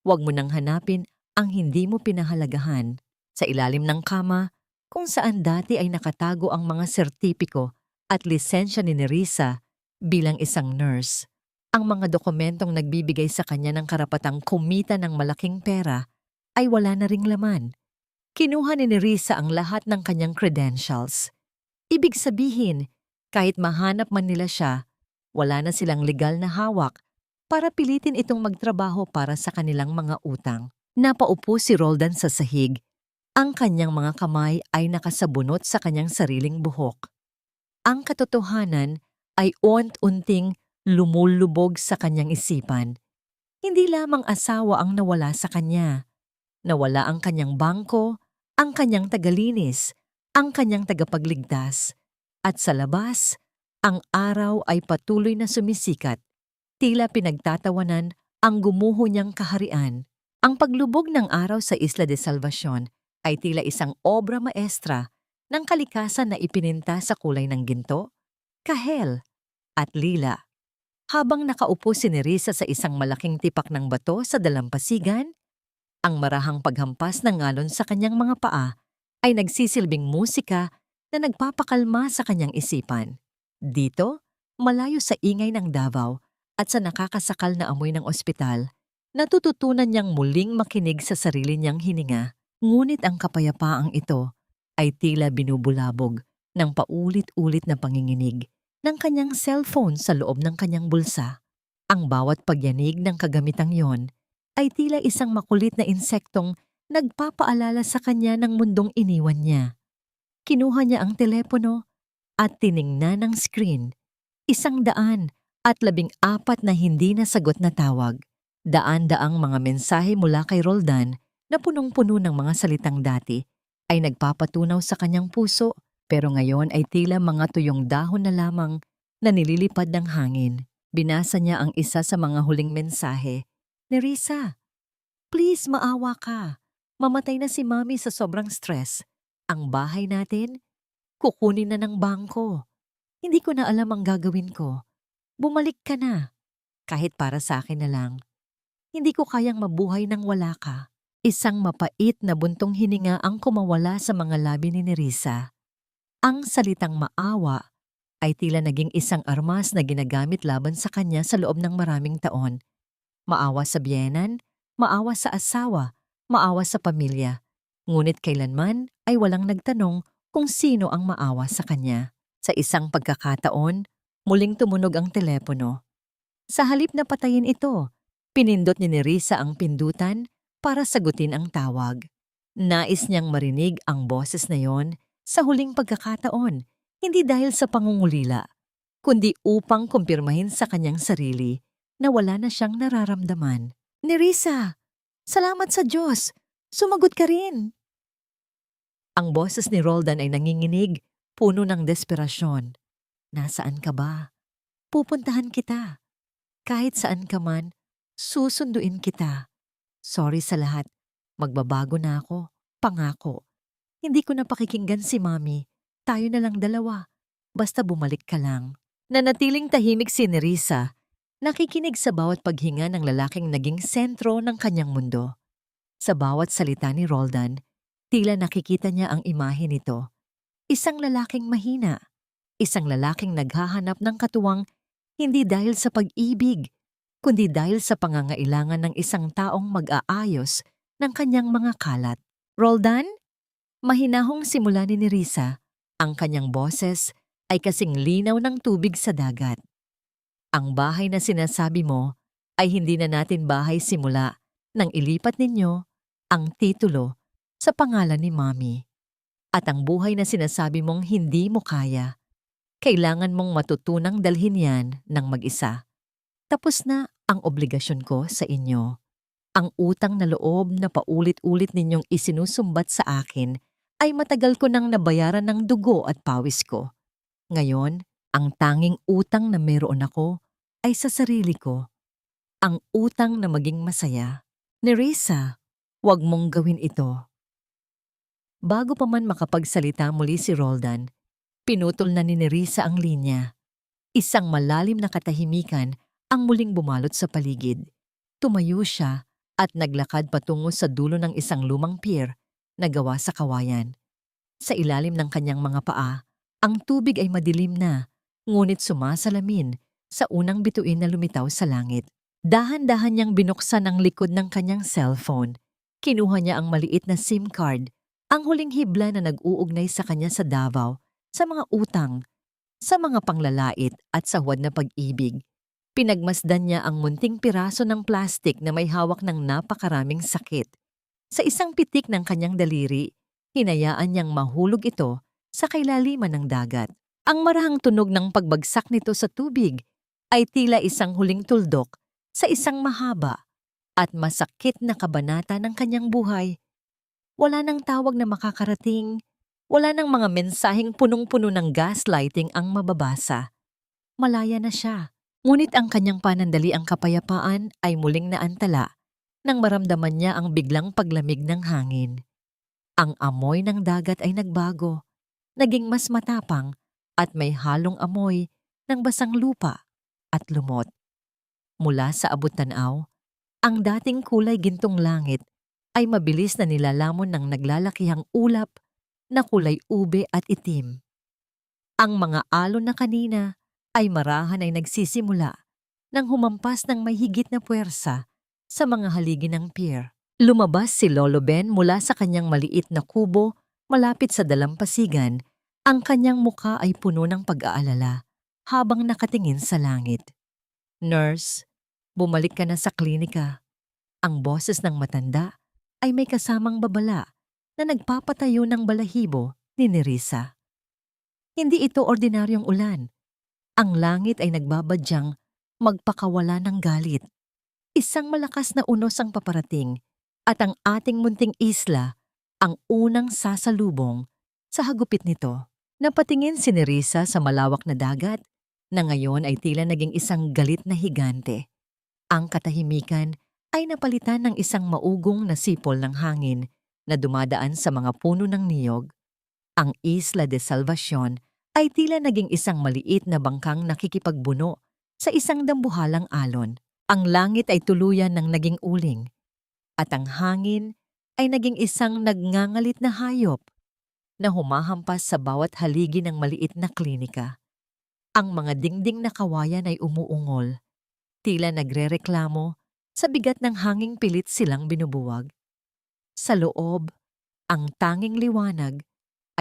Huwag mo nang hanapin ang hindi mo pinahalagahan." Sa ilalim ng kama, kung saan dati ay nakatago ang mga sertipiko at lisensya ni Nerissa bilang isang nurse, ang mga dokumentong nagbibigay sa kanya ng karapatang kumita ng malaking pera ay wala na ring laman. Kinuha ni Nerissa ang lahat ng kanyang credentials. Ibig sabihin, kahit mahanap man nila siya, wala na silang legal na hawak para pilitin itong magtrabaho para sa kanilang mga utang. Napaupo si Roldan sa sahig. Ang kanyang mga kamay ay nakasabunot sa kanyang sariling buhok. Ang katotohanan ay unti-unting lumulubog sa kanyang isipan. Hindi lamang asawa ang nawala sa kanya. Nawala ang kanyang bangko, ang kanyang tagalinis, ang kanyang tagapagligtas. At sa labas, ang araw ay patuloy na sumisikat. Tila pinagtatawanan ang gumuho niyang kaharian. Ang paglubog ng araw sa Isla de Salvacion ay tila isang obra maestra ng kalikasan na ipininta sa kulay ng ginto, kahel, at lila. Habang nakaupo si Nerissa sa isang malaking tipak ng bato sa dalampasigan, ang marahang paghampas ng ngalon sa kanyang mga paa ay nagsisilbing musika na nagpapakalma sa kanyang isipan. Dito, malayo sa ingay ng Davao at sa nakakasakal na amoy ng ospital, natututunan niyang muling makinig sa sarili niyang hininga. Ngunit ang kapayapaang ito ay tila binubulabog ng paulit-ulit na panginginig ng kanyang cellphone sa loob ng kanyang bulsa. Ang bawat pagyanig ng kagamitang yon ay tila isang makulit na insektong nagpapaalala sa kanya ng mundong iniwan niya. Kinuha niya ang telepono at tiningnan ang screen. 114 na hindi nasagot na tawag. Daan-daang mga mensahe mula kay Roldan na punong-puno ng mga salitang dati ay nagpapatunaw sa kanyang puso, pero ngayon ay tila mga tuyong dahon na lamang na nililipad ng hangin. Binasa niya ang isa sa mga huling mensahe. Nerissa, please maawa ka. Mamatay na si Mami sa sobrang stress. Ang bahay natin, kukunin na ng bangko. Hindi ko na alam ang gagawin ko. Bumalik ka na. Kahit para sa akin na lang. Hindi ko kayang mabuhay nang wala ka. Isang mapait na buntong hininga ang kumawala sa mga labi ni Nerissa. Ang salitang maawa ay tila naging isang armas na ginagamit laban sa kanya sa loob ng maraming taon. Maawa sa biyenan, maawa sa asawa, maawa sa pamilya. Ngunit kailanman ay walang nagtanong kung sino ang maawa sa kanya. Sa isang pagkakataon, muling tumunog ang telepono. Sa halip na patayin ito, pinindot ni Nerissa ang pindutan para sagutin ang tawag. Nais niyang marinig ang boses na yon sa huling pagkakataon, hindi dahil sa pangungulila, kundi upang kumpirmahin sa kanyang sarili na wala na siyang nararamdaman. Nerissa, salamat sa Diyos! Sumagot ka rin! Ang boses ni Roldan ay nanginginig, puno ng desperasyon. Nasaan ka ba? Pupuntahan kita. Kahit saan ka man, susunduin kita. Sorry sa lahat. Magbabago na ako. Pangako. Hindi ko na pakikinggan si Mami. Tayo na lang dalawa. Basta bumalik ka lang. Nanatiling tahimik si Nerissa, nakikinig sa bawat paghinga ng lalaking naging sentro ng kanyang mundo. Sa bawat salita ni Roldan, tila nakikita niya ang imahe nito. Isang lalaking mahina. Isang lalaking naghahanap ng katuwang hindi dahil sa pag-ibig, kundi dahil sa pangangailangan ng isang taong mag-aayos ng kanyang mga kalat. Roldan? Mahinahong simula ni Nerissa, ang kanyang boses ay kasing linaw ng tubig sa dagat. Ang bahay na sinasabi mo ay hindi na natin bahay simula nang ilipat ninyo ang titulo sa pangalan ni Mami. At ang buhay na sinasabi mong hindi mo kaya, kailangan mong matutunang dalhin yan ng mag-isa. Tapos na ang obligasyon ko sa inyo. Ang utang na loob na paulit-ulit ninyong isinusumbat sa akin ay matagal ko nang nabayaran ng dugo at pawis ko. Ngayon, ang tanging utang na meron ako ay sa sarili ko. Ang utang na maging masaya. Nerissa, huwag mong gawin ito. Bago pa man makapagsalita muli si Roldan, pinutol na ni Nerissa ang linya. Isang malalim na katahimikan ang muling bumalot sa paligid. Tumayo siya at naglakad patungo sa dulo ng isang lumang pier na gawa sa kawayan. Sa ilalim ng kanyang mga paa, ang tubig ay madilim na, ngunit sumasalamin sa unang bituin na lumitaw sa langit. Dahan-dahan niyang binuksan ang likod ng kanyang cellphone. Kinuha niya ang maliit na SIM card, ang huling hibla na nag-uugnay sa kanya sa Davao, sa mga utang, sa mga panglalait at sa huwad na pag-ibig. Pinagmasdan niya ang munting piraso ng plastik na may hawak ng napakaraming sakit. Sa isang pitik ng kanyang daliri, hinayaan niyang mahulog ito sa kailaliman ng dagat. Ang marahang tunog ng pagbagsak nito sa tubig ay tila isang huling tuldok sa isang mahaba, at masakit na kabanata ng kanyang buhay. Wala nang tawag na makakarating, wala nang mga mensaheng punong-puno ng gaslighting ang mababasa. Malaya na siya. Ngunit ang kanyang panandaliang kapayapaan ay muling naantala nang maramdaman niya ang biglang paglamig ng hangin. Ang amoy ng dagat ay nagbago, naging mas matapang at may halong amoy ng basang lupa at lumot. Mula sa abot-tanaw, ang dating kulay gintong langit ay mabilis na nilalamon ng naglalakihang ulap na kulay ube at itim. Ang mga alon na kanina ay marahan ay nagsisimula nang humampas ng may higit na puwersa sa mga haligi ng pier. Lumabas si Lolo Ben mula sa kanyang maliit na kubo malapit sa dalampasigan. Ang kanyang muka ay puno ng pag-aalala habang nakatingin sa langit. "Nurse, bumalik ka na sa klinika." Ang boses ng matanda ay may kasamang babala na nagpapatayo ng balahibo ni Nerissa. Hindi ito ordinaryong ulan. Ang langit ay nagbabadyang magpakawala ng galit. Isang malakas na unos ang paparating at ang ating munting isla ang unang sasalubong sa hagupit nito. Napatingin si Nerissa sa malawak na dagat na ngayon ay tila naging isang galit na higante. Ang katahimikan ay napalitan ng isang maugong na sipol ng hangin na dumadaan sa mga puno ng niyog. Ang Isla de Salvacion ay tila naging isang maliit na bangkang nakikipagbuno sa isang dambuhalang alon. Ang langit ay tuluyan ng naging uling, at ang hangin ay naging isang nagngangalit na hayop na humahampas sa bawat haligi ng maliit na klinika. Ang mga dingding na kawayan ay umuungol, tila nagrereklamo sa bigat ng hanging pilit silang binubuwag. Sa loob, ang tanging liwanag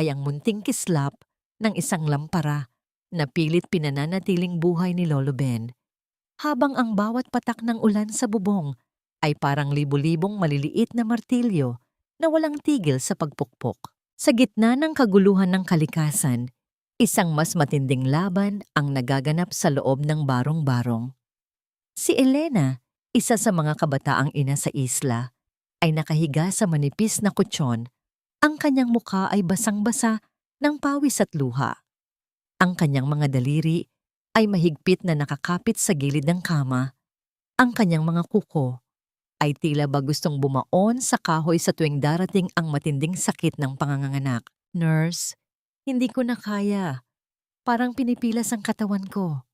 ay ang munting kislap ng isang lampara na pilit pinananatiling buhay ni Lolo Ben, habang ang bawat patak ng ulan sa bubong ay parang libu-libong maliliit na martilyo na walang tigil sa pagpukpok. Sa gitna ng kaguluhan ng kalikasan, isang mas matinding laban ang nagaganap sa loob ng barong-barong. Si Elena, isa sa mga kabataang ina sa isla, ay nakahiga sa manipis na kutsyon. Ang kanyang mukha ay basang-basa ng pawis at luha. Ang kanyang mga daliri ay mahigpit na nakakapit sa gilid ng kama. Ang kanyang mga kuko ay tila ba gustong bumaon sa kahoy sa tuwing darating ang matinding sakit ng panganganak. "Nurse, hindi ko na kaya. Parang pinipilas ang katawan ko."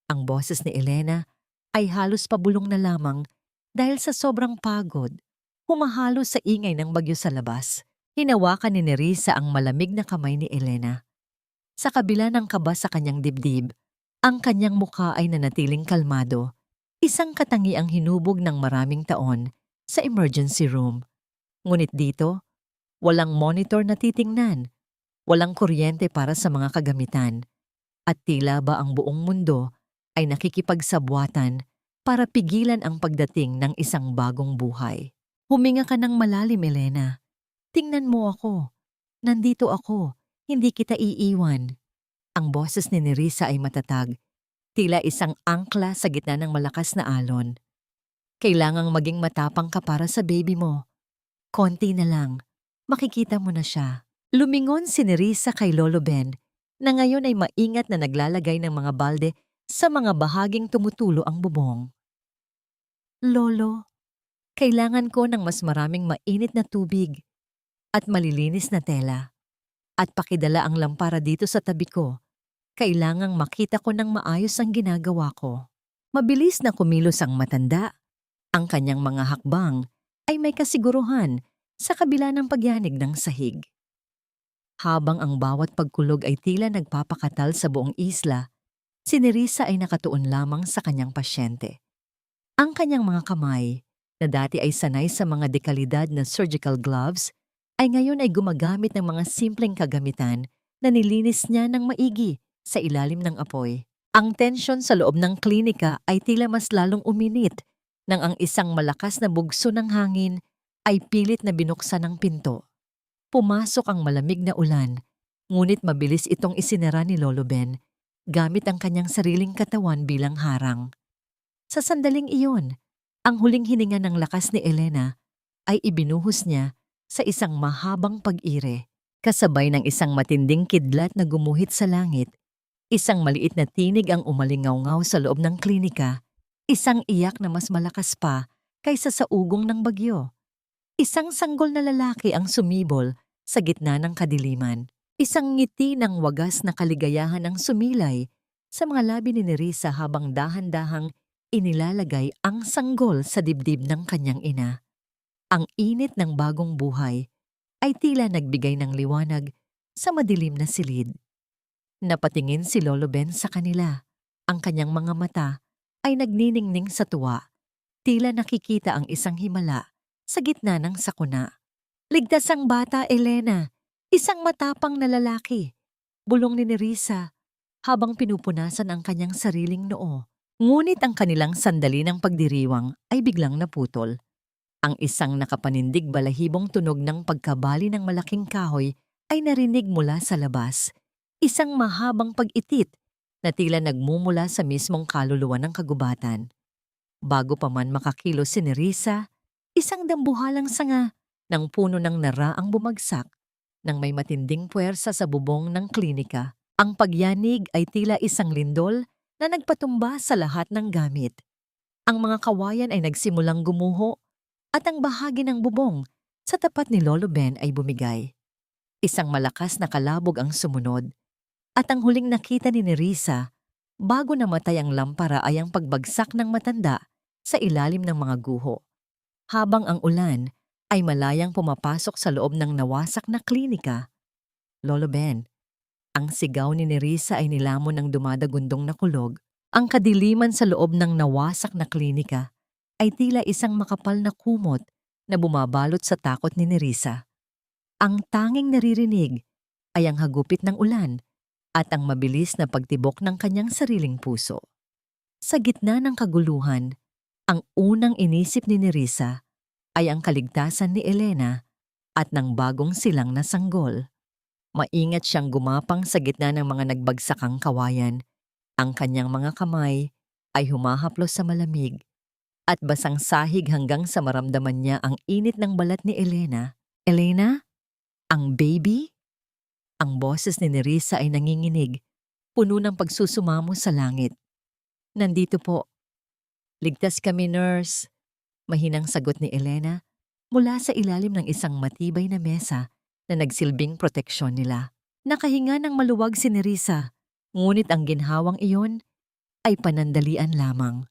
Ang boses ni Elena ay halos pabulong na lamang dahil sa sobrang pagod, humahalo sa ingay ng bagyo sa labas. Hinawakan ni Nerissa ang malamig na kamay ni Elena. Sa kabila ng kaba sa kanyang dibdib, ang kanyang mukha ay nanatiling kalmado, isang katangiang hinubog ng maraming taon sa emergency room. Ngunit dito, walang monitor na titingnan, walang kuryente para sa mga kagamitan, at tila ba ang buong mundo ay nakikipagsabwatan para pigilan ang pagdating ng isang bagong buhay. Huminga ka ng malalim, Elena. Tingnan mo ako. Nandito ako. Hindi kita iiwan. Ang boses ni Nerissa ay matatag, tila isang angkla sa gitna ng malakas na alon. Kailangang maging matapang ka para sa baby mo. Konti na lang. Makikita mo na siya. Lumingon si Nerissa kay Lolo Ben, na ngayon ay maingat na naglalagay ng mga balde sa mga bahaging tumutulo ang bubong. "Lolo, kailangan ko ng mas maraming mainit na tubig at malilinis na tela. At pakidala ang lampara dito sa tabi ko. Kailangang makita ko ng maayos ang ginagawa ko." Mabilis na kumilos ang matanda. Ang kanyang mga hakbang ay may kasiguruhan sa kabila ng pagyanig ng sahig. Habang ang bawat pagkulog ay tila nagpapakatal sa buong isla, si Nerissa ay nakatuon lamang sa kanyang pasyente. Ang kanyang mga kamay, na dati ay sanay sa mga dekalidad na surgical gloves, ay ngayon ay gumagamit ng mga simpleng kagamitan na nilinis niya ng maigi sa ilalim ng apoy. Ang tensyon sa loob ng klinika ay tila mas lalong uminit nang ang isang malakas na bugso ng hangin ay pilit na binuksan ng pinto. Pumasok ang malamig na ulan, ngunit mabilis itong isinara ni Lolo Ben gamit ang kanyang sariling katawan bilang harang. Sa sandaling iyon, Ang huling hininga ng lakas ni Elena ay ibinuhos niya sa isang mahabang pag-ire, kasabay ng isang matinding kidlat na gumuhit sa langit. Isang maliit na tinig ang umalingaw-ngaw sa loob ng klinika, isang iyak na mas malakas pa kaysa sa ugong ng bagyo. Isang sanggol na lalaki ang sumibol sa gitna ng kadiliman. Isang ngiti ng wagas na kaligayahan ang sumilay sa mga labi ni Nerissa habang dahan-dahang inilalagay ang sanggol sa dibdib ng kanyang ina. Ang init ng bagong buhay ay tila nagbigay ng liwanag sa madilim na silid. Napatingin si Lolo Ben sa kanila. Ang kanyang mga mata ay nagniningning sa tuwa. Tila nakikita ang isang himala sa gitna ng sakuna. Ligtas ang bata, Elena. Isang matapang na lalaki. Bulong ni Nerissa habang pinupunasan ang kanyang sariling noo. Ngunit ang kanilang sandali ng pagdiriwang ay biglang naputol. Ang isang nakapanindig balahibong tunog ng pagkabali ng malaking kahoy ay narinig mula sa labas. Isang mahabang pag-itit na tila nagmumula sa mismong kaluluwa ng kagubatan. Bago pa man makakilos si Nerissa, isang dambuhalang sanga ng puno ng nara ang bumagsak nang may matinding puwersa sa bubong ng klinika. Ang pagyanig ay tila isang lindol na nagpatumba sa lahat ng gamit. Ang mga kawayan ay nagsimulang gumuho at ang bahagi ng bubong sa tapat ni Lolo Ben ay bumigay. Isang malakas na kalabog ang sumunod. At ang huling nakita ni Nerissa, bago namatay ang lampara ay ang pagbagsak ng matanda sa ilalim ng mga guho. Habang ang ulan ay malayang pumapasok sa loob ng nawasak na klinika. Lolo Ben, ang sigaw ni Nerissa ay nilamon ng dumadagundong na kulog. Ang kadiliman sa loob ng nawasak na klinika ay tila isang makapal na kumot na bumabalot sa takot ni Nerissa. Ang tanging naririnig ay ang hagupit ng ulan at ang mabilis na pagtibok ng kanyang sariling puso. Sa gitna ng kaguluhan, ang unang inisip ni Nerissa ay ang kaligtasan ni Elena at ng bagong silang na sanggol. Maingat siyang gumapang sa gitna ng mga nagbagsakang kawayan. Ang kanyang mga kamay ay humahaplos sa malamig at basang sahig hanggang sa maramdaman niya ang init ng balat ni Elena. Elena? Ang baby? Ang boses ni Nerissa ay nanginginig, puno ng pagsusumamo sa langit. Nandito po. Ligtas kami, nurse. Mahinang sagot ni Elena mula sa ilalim ng isang matibay na mesa na nagsilbing proteksyon nila. Nakahinga ng maluwag si Nerissa, ngunit ang ginhawang iyon ay panandalian lamang.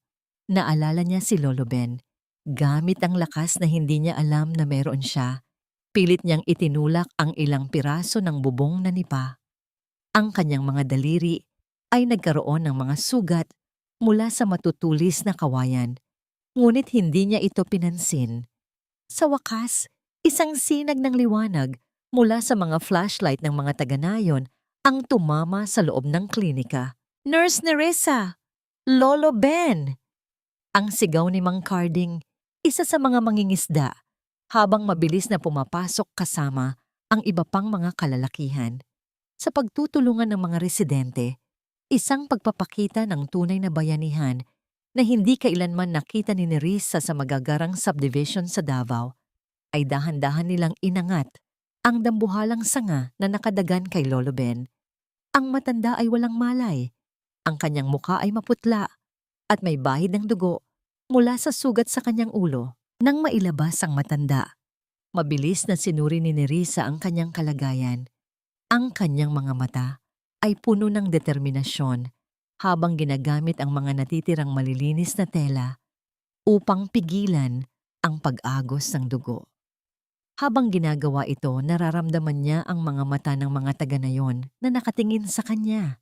Naalala niya si Lolo Ben. Gamit ang lakas na hindi niya alam na meron siya, pilit niyang itinulak ang ilang piraso ng bubong na nipa. Ang kanyang mga daliri ay nagkaroon ng mga sugat mula sa matutulis na kawayan, ngunit hindi niya ito pinansin. Sa wakas, isang sinag ng liwanag mula sa mga flashlight ng mga taga-nayon ang tumama sa loob ng klinika. Nurse Nerissa! Lolo Ben! Ang sigaw ni Mang Carding, isa sa mga mangingisda, habang mabilis na pumapasok kasama ang iba pang mga kalalakihan. Sa pagtutulungan ng mga residente, isang pagpapakita ng tunay na bayanihan na hindi kailanman nakita ni Nerissa sa magagarang subdivision sa Davao, ay dahan-dahan nilang inangat ang dambuhalang sanga na nakadagan kay Lolo Ben. Ang matanda ay walang malay. Ang kanyang muka ay maputla at may bahid ng dugo mula sa sugat sa kanyang ulo. Nang mailabas ang matanda, mabilis na sinuri ni Nerissa ang kanyang kalagayan. Ang kanyang mga mata ay puno ng determinasyon habang ginagamit ang mga natitirang malilinis na tela upang pigilan ang pag-agos ng dugo. Habang ginagawa ito, nararamdaman niya ang mga mata ng mga taga-nayon na nakatingin sa kanya.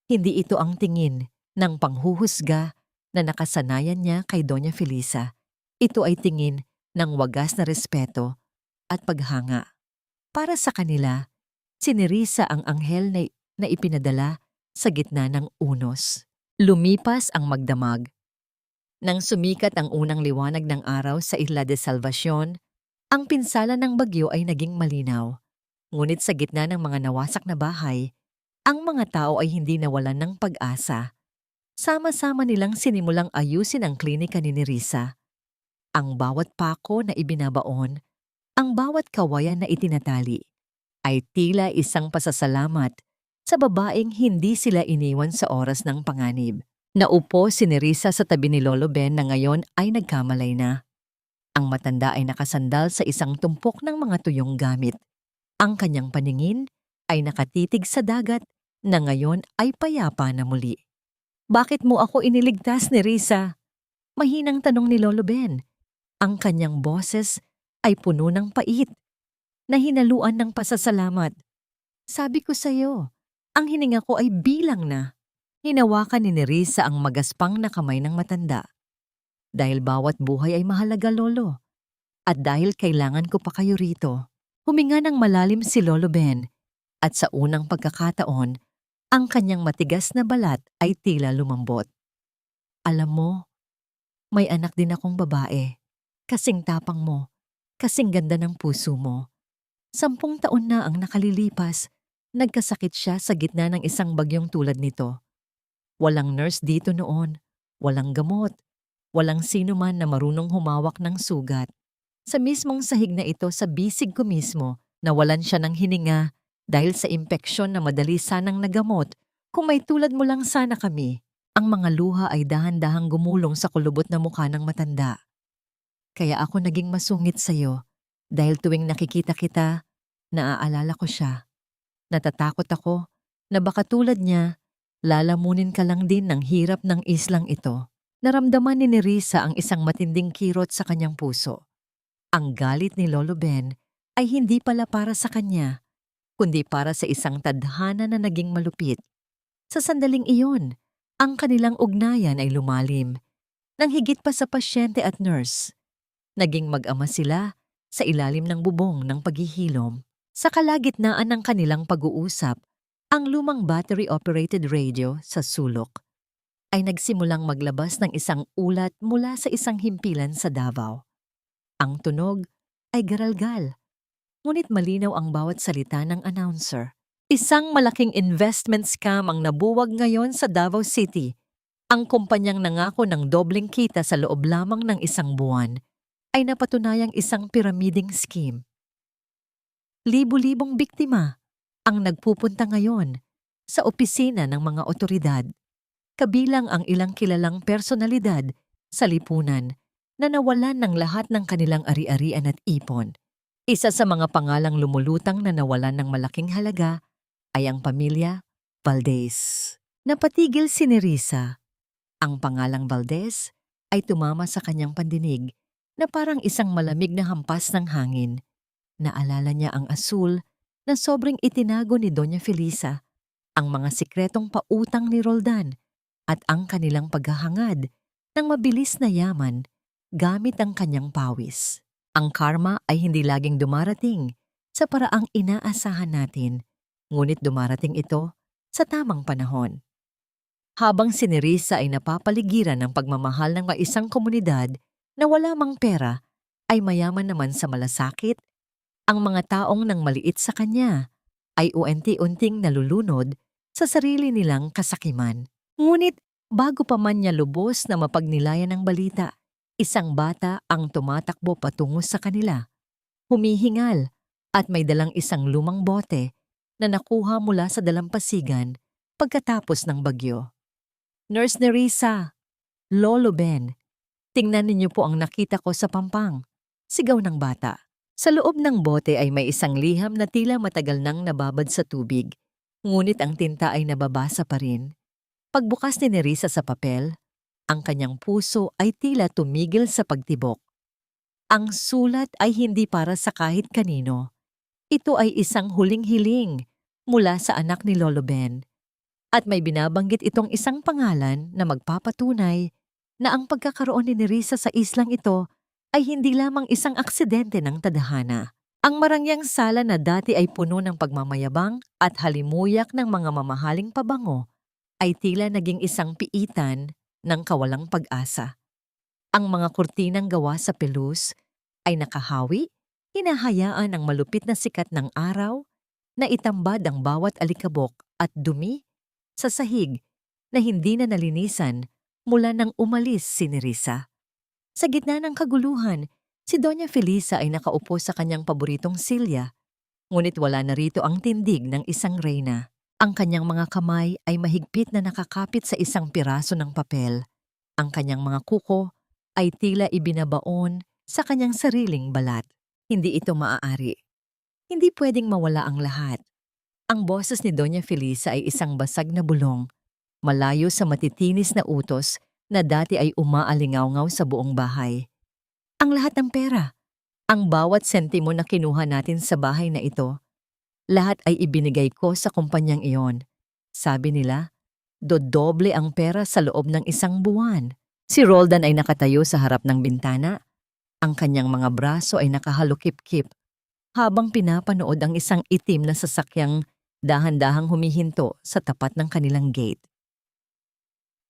Hindi ito ang tingin ng panghuhusga na nakasanayan niya kay Doña Felisa. Ito ay tingin ng wagas na respeto at paghanga. Para sa kanila, si Nerissa ang anghel na ipinadala sa gitna ng unos. Lumipas ang magdamag. Nang sumikat ang unang liwanag ng araw sa Isla de Salvacion, ang pinsala ng bagyo ay naging malinaw. Ngunit sa gitna ng mga nawasak na bahay, ang mga tao ay hindi nawalan ng pag-asa. Sama-sama nilang sinimulang ayusin ang klinika ni Nerissa. Ang bawat pako na ibinabaon, ang bawat kawayan na itinatali, ay tila isang pasasalamat sa babaeng hindi sila iniwan sa oras ng panganib. Naupo si Nerissa sa tabi ni Lolo Ben na ngayon ay nagkamalay na. Ang matanda ay nakasandal sa isang tumpok ng mga tuyong gamit. Ang kanyang paningin ay nakatitig sa dagat na ngayon ay payapa na muli. "Bakit mo ako iniligtas, Nerissa?" Mahinang tanong ni Lolo Ben. Ang kanyang boses ay puno ng pait, na hinaluan ng pasasalamat. "Sabi ko sa'yo, ang hininga ko ay bilang na." Hinawakan ni Nerissa ang magaspang na kamay ng matanda. "Dahil bawat buhay ay mahalaga, Lolo. At dahil kailangan ko pa kayo rito." Huminga ng malalim si Lolo Ben, at sa unang pagkakataon, ang kanyang matigas na balat ay tila lumambot. "Alam mo, may anak din akong babae. Kasing tapang mo, kasing ganda ng puso mo. 10 taon na ang nakalilipas, nagkasakit siya sa gitna ng isang bagyong tulad nito. Walang nurse dito noon, walang gamot, walang sino man na marunong humawak ng sugat. Sa mismong sahig na ito sa bisig ko mismo, nawalan siya ng hininga dahil sa impeksyon na madali sanang nagamot kung may tulad mo lang sana kami." Ang mga luha ay dahan-dahang gumulong sa kulubot na mukha ng matanda. "Kaya ako naging masungit sa'yo dahil tuwing nakikita kita, naaalala ko siya. Natatakot ako na baka tulad niya, lalamunin ka lang din ng hirap ng islang ito." Naramdaman ni Nerissa ang isang matinding kirot sa kanyang puso. Ang galit ni Lolo Ben ay hindi pala para sa kanya, kundi para sa isang tadhana na naging malupit. Sa sandaling iyon, ang kanilang ugnayan ay lumalim, nang higit pa sa pasyente at nurse. Naging mag-ama sila sa ilalim ng bubong ng paghihilom. Sa kalagitnaan ng kanilang pag-uusap, ang lumang battery-operated radio sa sulok ay nagsimulang maglabas ng isang ulat mula sa isang himpilan sa Davao. Ang tunog ay garalgal, ngunit malinaw ang bawat salita ng announcer. Isang malaking investment scam ang nabuwag ngayon sa Davao City. Ang kumpanyang nangako ng dobleng kita sa loob lamang ng 1 buwan ay napatunayang isang pyramiding scheme. Libu-libong biktima ang nagpupunta ngayon sa opisina ng mga otoridad, kabilang ang ilang kilalang personalidad sa lipunan na nawalan ng lahat ng kanilang ari-arian at ipon. Isa sa mga pangalang lumulutang na nawalan ng malaking halaga ay ang pamilya Valdez. Napatigil si Nerissa. Ang pangalang Valdez ay tumama sa kanyang pandinig na parang isang malamig na hampas ng hangin. Naalala niya ang asul na sobrang itinago ni Doña Felisa, ang mga sikretong pautang ni Roldan, at ang kanilang paghahangad ng mabilis na yaman gamit ang kanyang pawis. Ang karma ay hindi laging dumarating sa paraang inaasahan natin, ngunit dumarating ito sa tamang panahon. Habang si Nerissa ay napapaligiran ng pagmamahal ng isang komunidad na wala mang pera, ay mayaman naman sa malasakit, ang mga taong nang maliit sa kanya ay unti-unting nalulunod sa sarili nilang kasakiman. Ngunit bago pa man niya lubos na mapagnilayan ng balita, isang bata ang tumatakbo patungo sa kanila. Humihingal at may dalang isang lumang bote na nakuha mula sa dalampasigan pagkatapos ng bagyo. "Nurse Nerissa, Lolo Ben, tingnan ninyo po ang nakita ko sa pampang," sigaw ng bata. Sa loob ng bote ay may isang liham na tila matagal nang nababad sa tubig, ngunit ang tinta ay nababasa pa rin. Pagbukas ni Nerissa sa papel, ang kanyang puso ay tila tumigil sa pagtibok. Ang sulat ay hindi para sa kahit kanino. Ito ay isang huling hiling mula sa anak ni Lolo Ben. At may binabanggit itong isang pangalan na magpapatunay na ang pagkakaroon ni Nerissa sa islang ito ay hindi lamang isang aksidente ng tadhana. Ang marangyang sala na dati ay puno ng pagmamayabang at halimuyak ng mga mamahaling pabango ay tila naging isang piitan ng kawalang pag-asa. Ang mga kurtinang gawa sa pelus ay nakahawi, hinahayaan ng malupit na sikat ng araw na itambad ang bawat alikabok at dumi sa sahig na hindi na nalinisan mula nang umalis si Nerissa. Sa gitna ng kaguluhan, si Doña Felisa ay nakaupo sa kanyang paboritong silya, ngunit wala na rito ang tindig ng isang reyna. Ang kanyang mga kamay ay mahigpit na nakakapit sa isang piraso ng papel. Ang kanyang mga kuko ay tila ibinabaon sa kanyang sariling balat. Hindi ito maaari. Hindi pwedeng mawala ang lahat. Ang boses ni Doña Felisa ay isang basag na bulong, malayo sa matitinis na utos na dati ay umaalingaw-ngaw sa buong bahay. Ang lahat ng pera, ang bawat sentimo na kinuha natin sa bahay na ito, lahat ay ibinigay ko sa kumpanyang iyon. Sabi nila, dodoble ang pera sa loob ng isang buwan. Si Roldan ay nakatayo sa harap ng bintana. Ang kanyang mga braso ay nakahalukip-kip habang pinapanood ang isang itim na sasakyang dahan-dahang humihinto sa tapat ng kanilang gate.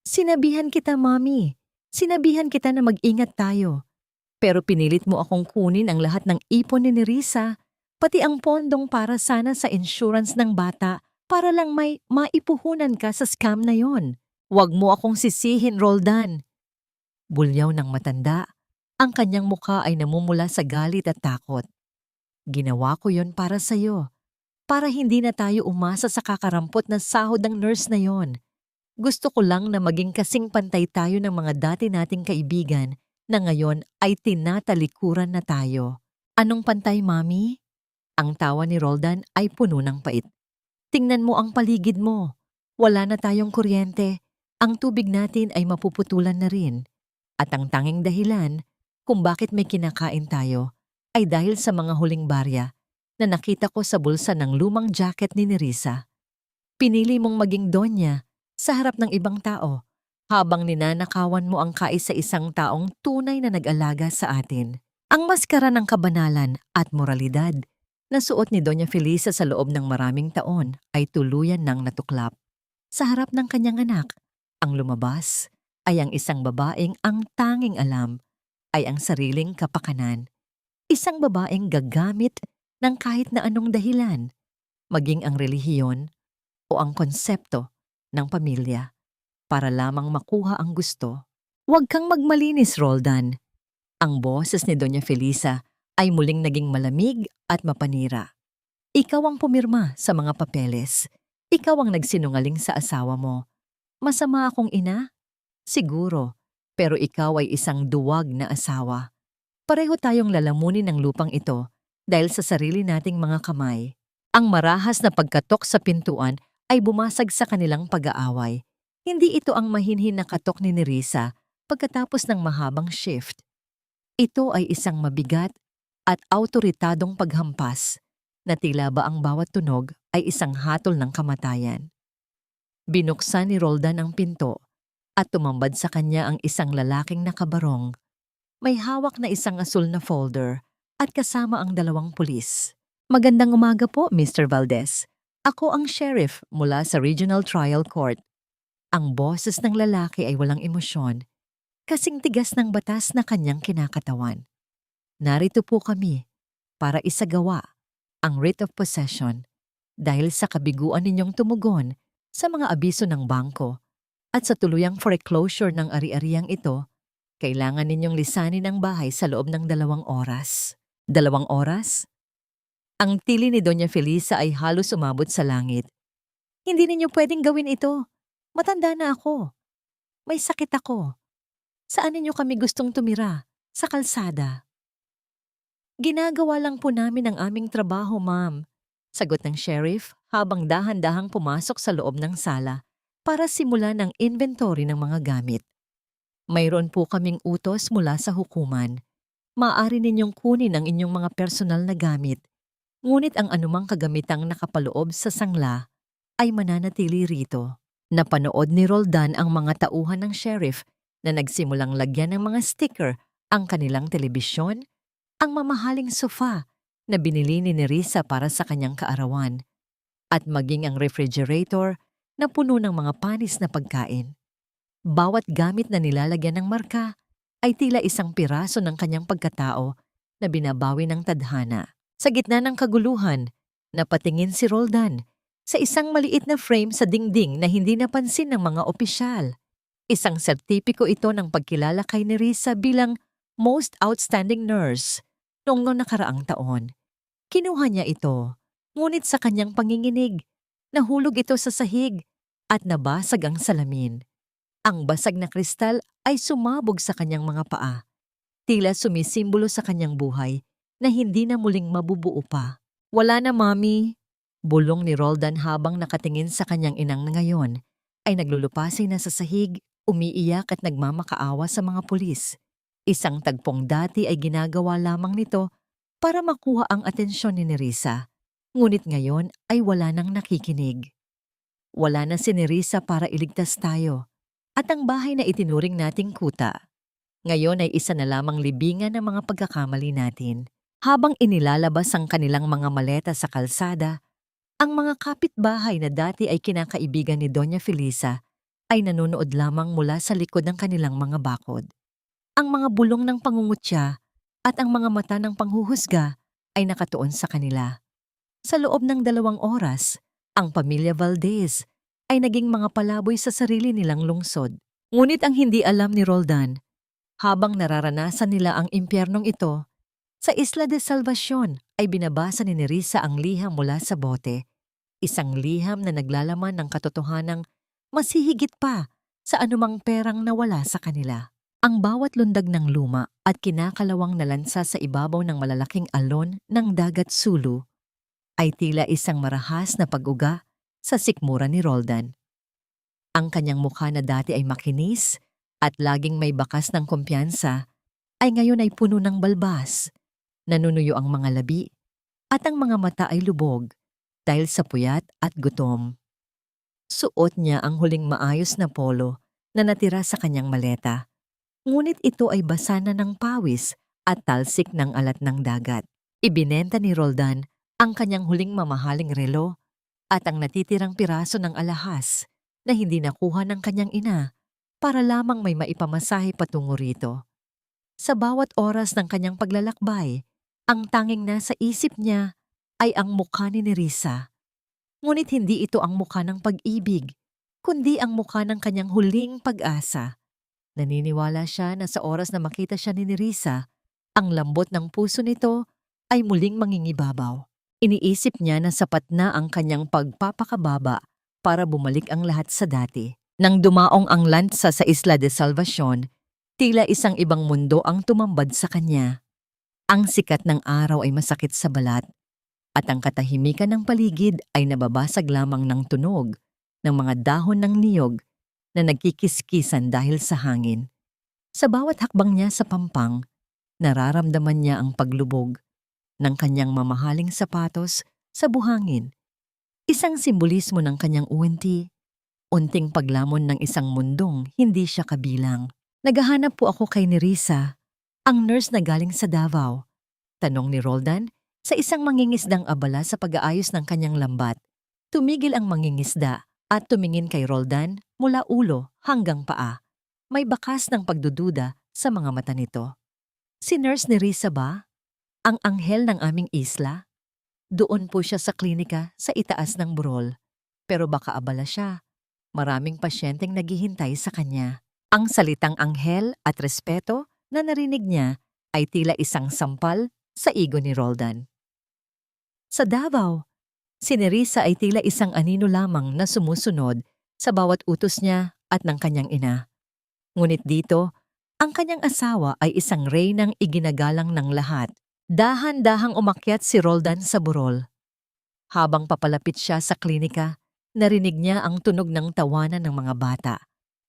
Sinabihan kita, Mami. Sinabihan kita na mag-ingat tayo. Pero pinilit mo akong kunin ang lahat ng ipon ni Nerissa, pati ang pondong para sana sa insurance ng bata para lang may maipuhunan ka sa scam na yon. Huwag mo akong sisihin, Roldan. Bulyaw ng matanda, ang kanyang mukha ay namumula sa galit at takot. Ginawa ko yon para sa'yo, para hindi na tayo umasa sa kakarampot na sahod ng nurse na yon. Gusto ko lang na maging kasing pantay tayo ng mga dati nating kaibigan na ngayon ay tinatalikuran na tayo. Anong pantay, Mami? Ang tawa ni Roldan ay puno ng pait. Tingnan mo ang paligid mo. Wala na tayong kuryente. Ang tubig natin ay mapuputulan na rin. At ang tanging dahilan kung bakit may kinakain tayo ay dahil sa mga huling barya na nakita ko sa bulsa ng lumang jacket ni Nerissa. Pinili mong maging donya sa harap ng ibang tao habang ninanakawan mo ang kaisa-isang taong tunay na nag-alaga sa atin. Ang maskara ng kabanalan at moralidad na suot ni Doña Felisa sa loob ng maraming taon ay tuluyan ng natuklap. Sa harap ng kanyang anak, ang lumabas ay ang isang babaeng ang tanging alam ay ang sariling kapakanan. Isang babaeng gagamit ng kahit na anong dahilan, maging ang relihiyon o ang konsepto ng pamilya para lamang makuha ang gusto. Huwag kang magmalinis, Roldan. Ang boses ni Doña Felisa ay muling naging malamig at mapanira. Ikaw ang pumirma sa mga papeles. Ikaw ang nagsinungaling sa asawa mo. Masama akong ina? Siguro, pero ikaw ay isang duwag na asawa. Pareho tayong lalamunin ng lupang ito dahil sa sarili nating mga kamay. Ang marahas na pagkatok sa pintuan ay bumasag sa kanilang pag-aaway. Hindi ito ang mahinhin na katok ni Nerissa pagkatapos ng mahabang shift. Ito ay isang mabigat at awtoritadong paghampas na tila ba ang bawat tunog ay isang hatol ng kamatayan. Binuksan ni Roldan ang pinto at tumambad sa kanya ang isang lalaking nakabarong. May hawak na isang asul na folder at kasama ang 2 pulis. Magandang umaga po, Mr. Valdez. Ako ang sheriff mula sa Regional Trial Court. Ang boses ng lalaki ay walang emosyon, kasing tigas ng batas na kanyang kinakatawan. Narito po kami para isagawa ang writ of possession dahil sa kabiguan ninyong tumugon sa mga abiso ng bangko at sa tuluyang foreclosure ng ari-ariang ito, kailangan ninyong lisanin ang bahay sa loob ng 2 oras. 2 oras? Ang tili ni Doña Felisa ay halos umabot sa langit. Hindi ninyo pwedeng gawin ito. Matanda na ako. May sakit ako. Saan ninyo kami gustong tumira? Sa kalsada. Ginagawa lang po namin ang aming trabaho, ma'am. Sagot ng sheriff habang dahan-dahang pumasok sa loob ng sala para simulan ang inventory ng mga gamit. Mayroon po kaming utos mula sa hukuman. Maaari ninyong kunin ang inyong mga personal na gamit. Ngunit ang anumang kagamitang nakapaloob sa sangla ay mananatili rito. Napanood ni Roldan ang mga tauhan ng sheriff na nagsimulang lagyan ng mga sticker ang kanilang telebisyon, ang mamahaling sofa na binili ni Nerissa para sa kanyang kaarawan, at maging ang refrigerator na puno ng mga panis na pagkain. Bawat gamit na nilalagyan ng marka ay tila isang piraso ng kanyang pagkatao na binabawi ng tadhana. Sa gitna ng kaguluhan, napatingin si Roldan sa isang maliit na frame sa dingding na hindi napansin ng mga opisyal. Isang sertipiko ito ng pagkilala kay Nerissa bilang Most Outstanding Nurse noong nakaraang taon. Kinuha niya ito, ngunit sa kanyang panginginig, nahulog ito sa sahig at nabasag ang salamin. Ang basag na kristal ay sumabog sa kanyang mga paa, tila sumisimbolo sa kanyang buhay na hindi na muling mabubuo pa. Wala na, Mami. Bulong ni Roldan habang nakatingin sa kanyang inang na ngayon ay naglulupasay na sa sahig, umiiyak at nagmamakaawa sa mga pulis. Isang tagpong dati ay ginagawa lamang nito para makuha ang atensyon ni Nerissa. Ngunit ngayon ay wala nang nakikinig. Wala na si Nerissa para iligtas tayo. At ang bahay na itinuring nating kuta, ngayon ay isa na lamang libingan ng mga pagkakamali natin. Habang inilalabas ang kanilang mga maleta sa kalsada, ang mga kapitbahay na dati ay kinakaibigan ni Doña Felisa ay nanonood lamang mula sa likod ng kanilang mga bakod. Ang mga bulong ng pangungutya at ang mga mata ng panghuhusga ay nakatuon sa kanila. Sa loob ng 2 oras, ang pamilya Valdez ay naging mga palaboy sa sarili nilang lungsod. Ngunit ang hindi alam ni Roldan, habang nararanasan nila ang impyernong ito, sa Isla de Salvacion ay binabasa ni Nerissa ang liham mula sa bote. Isang liham na naglalaman ng katotohanang mas hihigit pa sa anumang perang nawala sa kanila. Ang bawat lundag ng luma at kinakalawang nalansa sa ibabaw ng malalaking alon ng dagat Sulu ay tila isang marahas na pag-uga sa sikmura ni Roldan. Ang kanyang mukha na dati ay makinis at laging may bakas ng kumpiyansa ay ngayon ay puno ng balbas. Nanunuyo ang mga labi at ang mga mata ay lubog dahil sa puyat at gutom. Suot niya ang huling maayos na polo na natira sa kanyang maleta. Ngunit ito ay basa na ng pawis at talsik ng alat ng dagat. Ibinenta ni Roldan ang kanyang huling mamahaling relo at ang natitirang piraso ng alahas na hindi nakuha ng kanyang ina para lamang may maipamasahe patungo rito. Sa bawat oras ng kanyang paglalakbay, ang tanging nasa isip niya ay ang mukha ni Nerissa. Ngunit hindi ito ang mukha ng pag-ibig, kundi ang mukha ng kanyang huling pag-asa. Naniniwala siya na sa oras na makita siya ni Nerissa, ang lambot ng puso nito ay muling mangingibabaw. Iniisip niya na sapat na ang kanyang pagpapakababa para bumalik ang lahat sa dati. Nang dumaong ang lansa sa Isla de Salvacion, tila isang ibang mundo ang tumambad sa kanya. Ang sikat ng araw ay masakit sa balat at ang katahimikan ng paligid ay nababasag lamang ng tunog ng mga dahon ng niyog na nagkikiskisan dahil sa hangin. Sa bawat hakbang niya sa pampang, nararamdaman niya ang paglubog ng kanyang mamahaling sapatos sa buhangin. Isang simbolismo ng kanyang uwenti, unting paglamon ng isang mundong hindi siya kabilang. Naghahanap po ako kay Nerissa, ang nurse na galing sa Davao. Tanong ni Roldan sa isang mangingisdang abala sa pag-aayos ng kanyang lambat. Tumigil ang mangingisda at tumingin kay Roldan mula ulo hanggang paa. May bakas ng pagdududa sa mga mata nito. Si Nurse Nerissa ba? Ang anghel ng aming isla? Doon po siya sa klinika sa itaas ng burol. Pero baka abala siya. Maraming pasyenteng naghihintay sa kanya. Ang salitang anghel at respeto na narinig niya ay tila isang sampal sa ego ni Roldan. Sa Davao, si Nerissa ay tila isang anino lamang na sumusunod sa bawat utos niya at ng kanyang ina. Ngunit dito, ang kanyang asawa ay isang reynang iginagalang ng lahat. Dahan-dahang umakyat si Roldan sa burol. Habang papalapit siya sa klinika, narinig niya ang tunog ng tawanan ng mga bata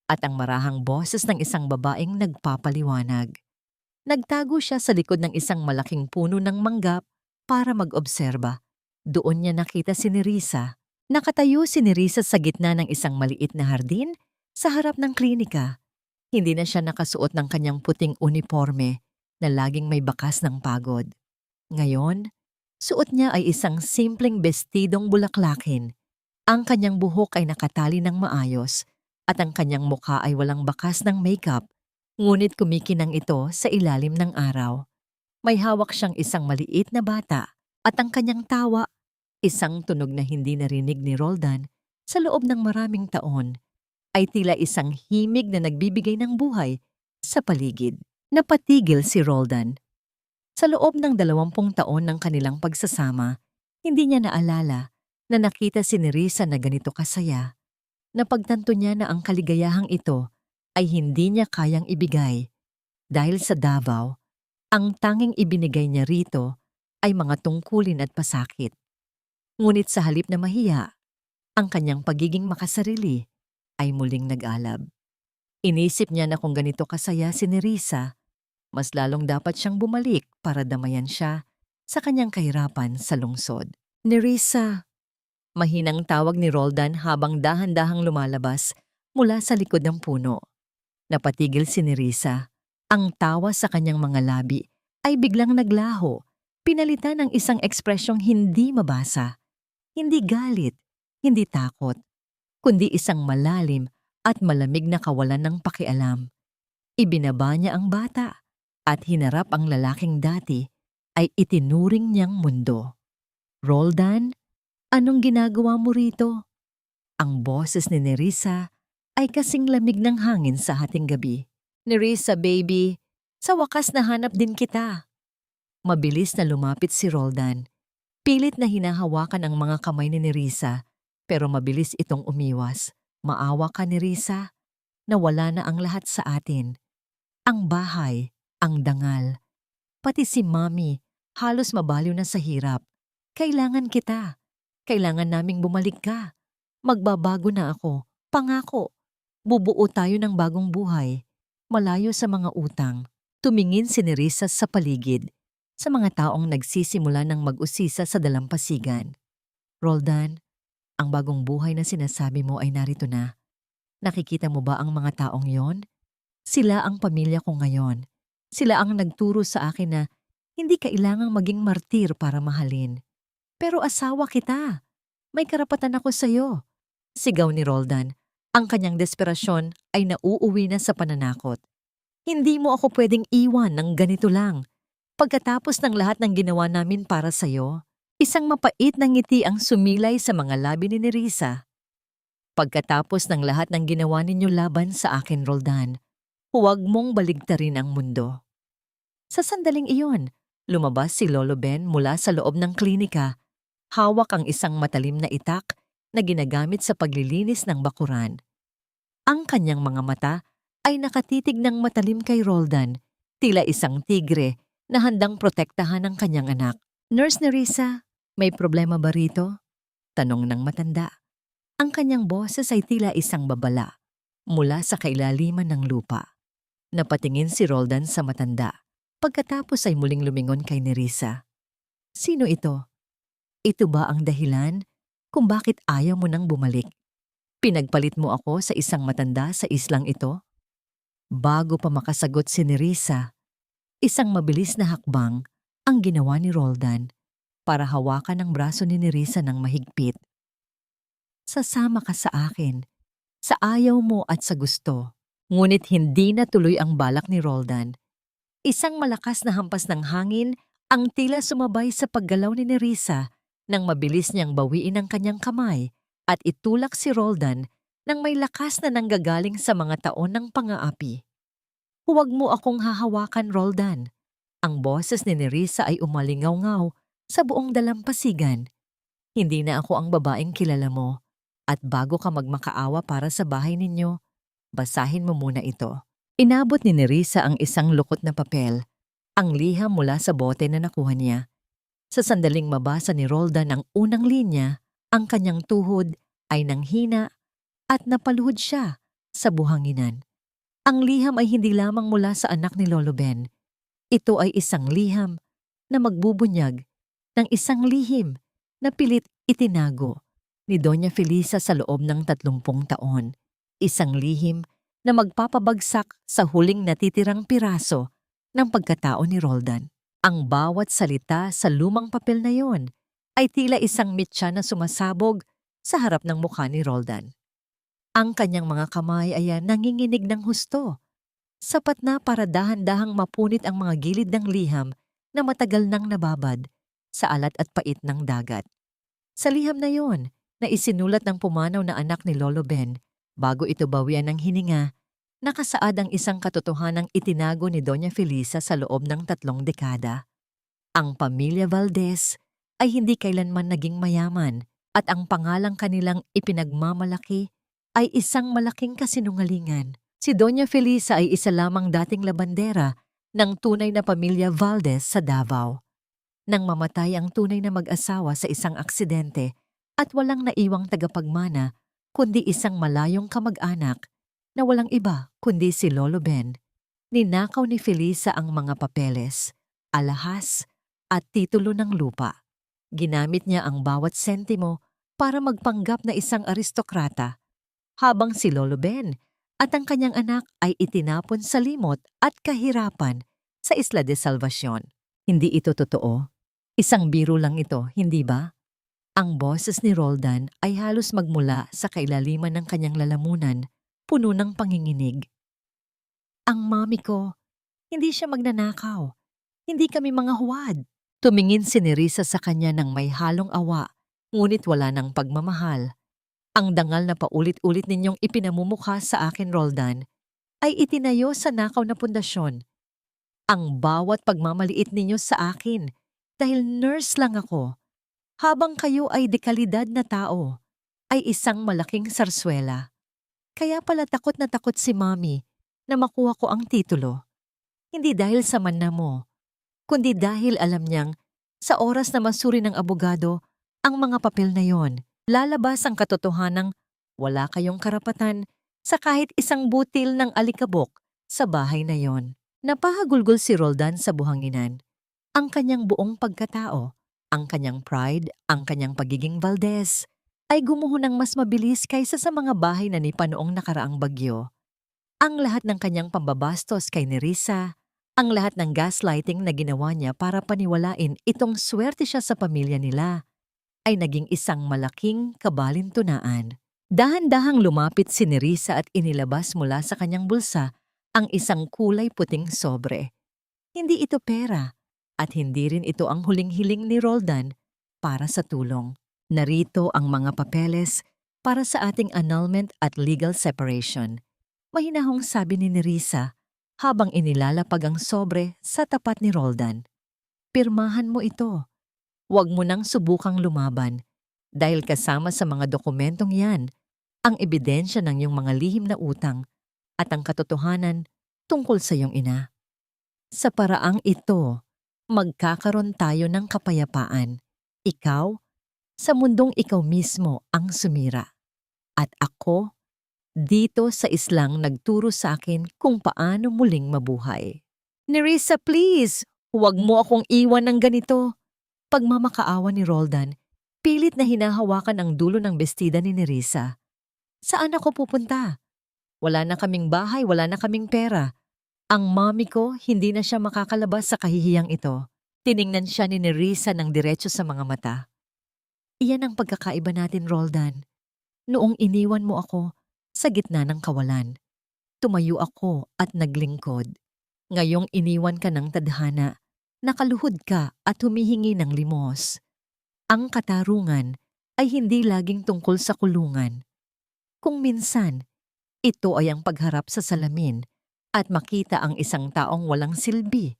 at ang marahang boses ng isang babaeng nagpapaliwanag. Nagtago siya sa likod ng isang malaking puno ng mangga para mag-obserba. Doon niya nakita si Nerissa. Nakatayo si Nerissa sa gitna ng isang maliit na hardin sa harap ng klinika. Hindi na siya nakasuot ng kanyang puting uniforme na laging may bakas ng pagod. Ngayon, suot niya ay isang simpleng bestidong bulaklakin. Ang kanyang buhok ay nakatali ng maayos at ang kanyang mukha ay walang bakas ng makeup, ngunit kumikinang ito sa ilalim ng araw. May hawak siyang isang maliit na bata at ang kanyang tawa, isang tunog na hindi narinig ni Roldan sa loob ng maraming taon, ay tila isang himig na nagbibigay ng buhay sa paligid. Napatigil si Roldan. Sa loob ng 20 taon ng kanilang pagsasama, hindi niya naalala na nakita si Nerissa na ganito kasaya. Napagtanto niya na ang kaligayahang ito ay hindi niya kayang ibigay dahil sa Davao, ang tanging ibinigay niya rito ay mga tungkulin at pasakit. Ngunit sa halip na mahiya, ang kanyang pagiging makasarili ay muling nag-alab. Inisip niya na kung ganito kasaya si Nerissa, mas lalong dapat siyang bumalik para damayan siya sa kanyang kahirapan sa lungsod. Nerissa, mahinang tawag ni Roldan habang dahan-dahang lumalabas mula sa likod ng puno. Napatigil si Nerissa. Ang tawa sa kanyang mga labi ay biglang naglaho, pinalitan ng isang ekspresyong hindi mabasa. Hindi galit, hindi takot, kundi isang malalim at malamig na kawalan ng pakialam. Ibinaba niya ang bata at hinarap ang lalaking dati ay itinuring niyang mundo. Roldan, anong ginagawa mo rito? Ang boses ni Nerissa ay kasing lamig ng hangin sa hating gabi. Nerissa, baby, sa wakas nahanap din kita. Mabilis na lumapit si Roldan. Pilit na hinahawakan ang mga kamay ni Nerissa, pero mabilis itong umiwas. Maawa ka, Nerissa. Nawala na ang lahat sa atin. Ang bahay, ang dangal, pati si Mami, halos mabaliw na sa hirap. Kailangan kita. Kailangan naming bumalik ka. Magbabago na ako. Pangako. Bubuo tayo ng bagong buhay. Malayo sa mga utang. Tumingin si Nerissa sa paligid, sa mga taong nagsisimula ng mag-usisa sa dalampasigan. Roldan, ang bagong buhay na sinasabi mo ay narito na. Nakikita mo ba ang mga taong yon? Sila ang pamilya ko ngayon. Sila ang nagturo sa akin na hindi kailangang maging martir para mahalin. Pero asawa kita. May karapatan ako sa'yo. Sigaw ni Roldan. Ang kanyang desperasyon ay nauuwi na sa pananakot. Hindi mo ako pwedeng iwan ng ganito lang. Pagkatapos ng lahat ng ginawa namin para sa'yo, isang mapait na ngiti ang sumilay sa mga labi ni Nerissa. Pagkatapos ng lahat ng ginawa ninyo laban sa akin, Roldan, huwag mong baligtarin ang mundo. Sa sandaling iyon, lumabas si Lolo Ben mula sa loob ng klinika. Hawak ang isang matalim na itak na ginagamit sa paglilinis ng bakuran. Ang kanyang mga mata ay nakatitig ng matalim kay Roldan, tila isang tigre na handang protektahan ang kanyang anak. Nurse Nerissa, may problema ba rito? Tanong ng matanda. Ang kanyang boses ay tila isang babala mula sa kailaliman ng lupa. Napatingin si Roldan sa matanda. Pagkatapos ay muling lumingon kay Nerissa. Sino ito? Ito ba ang dahilan kung bakit ayaw mo nang bumalik? Pinagpalit mo ako sa isang matanda sa islang ito? Bago pa makasagot si Nerissa, isang mabilis na hakbang ang ginawa ni Roldan para hawakan ang braso ni Nerissa ng mahigpit. Sasama ka sa akin, sa ayaw mo at sa gusto. Ngunit hindi na tuloy ang balak ni Roldan. Isang malakas na hampas ng hangin ang tila sumabay sa paggalaw ni Nerissa nang mabilis niyang bawiin ang kanyang kamay at itulak si Roldan nang may lakas na nanggagaling sa mga taon ng pang-aapi. Huwag mo akong hahawakan, Roldan. Ang boses ni Nerissa ay umalingaw-ngaw sa buong dalampasigan. Hindi na ako ang babaeng kilala mo. At bago ka magmakaawa para sa bahay ninyo, basahin mo muna ito. Inabot ni Nerissa ang isang lukot na papel, ang liham mula sa bote na nakuha niya. Sa sandaling mabasa ni Roldan ang unang linya, ang kanyang tuhod ay nanghina at napaluhod siya sa buhanginan. Ang liham ay hindi lamang mula sa anak ni Lolo Ben. Ito ay isang liham na magbubunyag ng isang lihim na pilit itinago ni Doña Felisa sa loob ng 30 taon. Isang lihim na magpapabagsak sa huling natitirang piraso ng pagkatao ni Roldan. Ang bawat salita sa lumang papel na yon ay tila isang mitya na sumasabog sa harap ng mukha ni Roldan. Ang kanyang mga kamay ay nanginginig ng husto. Sapat na para dahan-dahang mapunit ang mga gilid ng liham na matagal nang nababad sa alat at pait ng dagat. Sa liham na yon, na isinulat ng pumanaw na anak ni Lolo Ben bago ito bawian ng hininga, Nakasaad ang isang katotohanang itinago ni Doña Felisa sa loob ng 3 dekada. Ang pamilya Valdez ay hindi kailanman naging mayaman at ang pangalang kanilang ipinagmamalaki ay isang malaking kasinungalingan. Si Doña Felisa ay isa lamang dating labandera ng tunay na pamilya Valdez sa Davao. Nang mamatay ang tunay na mag-asawa sa isang aksidente at walang naiwang tagapagmana kundi isang malayong kamag-anak na walang iba kundi si Lolo Ben, ninakaw ni Felisa ang mga papeles, alahas at titulo ng lupa. Ginamit niya ang bawat sentimo para magpanggap na isang aristokrata, habang si Lolo Ben at ang kanyang anak ay itinapon sa limot at kahirapan sa Isla de Salvacion. Hindi ito totoo. Isang biro lang ito, hindi ba? Ang boses ni Roldan ay halos magmula sa kailaliman ng kanyang lalamunan, puno ng panginginig. Ang mami ko, hindi siya magnanakaw. Hindi kami mga huwad. Tumingin si Nerissa sa kanya ng may halong awa, ngunit wala ng pagmamahal. Ang dangal na paulit-ulit ninyong ipinamumukha sa akin, Roldan, ay itinayo sa nakaw na pundasyon. Ang bawat pagmamaliit ninyo sa akin, dahil nurse lang ako, habang kayo ay dekalidad na tao, ay isang malaking sarswela. Kaya pala takot na takot si Mami na makuha ko ang titulo. Hindi dahil sa manna mo, kundi dahil alam niyang sa oras na masuri ng abogado ang mga papel na yon, lalabas ang katotohanang wala kayong karapatan sa kahit isang butil ng alikabok sa bahay na yon. Napahagulgol si Roldan sa buhanginan. Ang kanyang buong pagkatao, ang kanyang pride, ang kanyang pagiging Valdez, ay gumuho ng mas mabilis kaysa sa mga bahay na nipa noong nakaraang bagyo. Ang lahat ng kanyang pambabastos kay Nerissa, ang lahat ng gaslighting na ginawa niya para paniwalain itong swerte siya sa pamilya nila, ay naging isang malaking kabalintunaan. Dahan-dahang lumapit si Nerissa at inilabas mula sa kanyang bulsa ang isang kulay puting sobre. Hindi ito pera. At hindi rin ito ang huling hiling ni Roldan para sa tulong. Narito ang mga papeles para sa ating annulment at legal separation. Mahinahong sabi ni Nerissa habang inilalapag ang sobre sa tapat ni Roldan. Pirmahan mo ito. Huwag mo nang subukang lumaban dahil kasama sa mga dokumentong yan ang ebidensya ng iyong mga lihim na utang at ang katotohanan tungkol sa iyong ina. Sa paraang ito, magkakaroon tayo ng kapayapaan. Ikaw, sa mundong ikaw mismo ang sumira. At ako, dito sa islang nagturo sa akin kung paano muling mabuhay. Nerissa, please! Huwag mo akong iwan ng ganito. Pagmamakaawa ni Roldan, pilit na hinahawakan ang dulo ng bestida ni Nerissa. Saan ako pupunta? Wala na kaming bahay, wala na kaming pera. Ang mami ko, hindi na siya makakalabas sa kahihiyang ito. Tiningnan siya ni Nerissa ng diretso sa mga mata. Iyan ang pagkakaiba natin, Roldan. Noong iniwan mo ako sa gitna ng kawalan, tumayo ako at naglingkod. Ngayong iniwan ka ng tadhana, nakaluhod ka at humihingi ng limos. Ang katarungan ay hindi laging tungkol sa kulungan. Kung minsan, ito ay ang pagharap sa salamin at makita ang isang taong walang silbi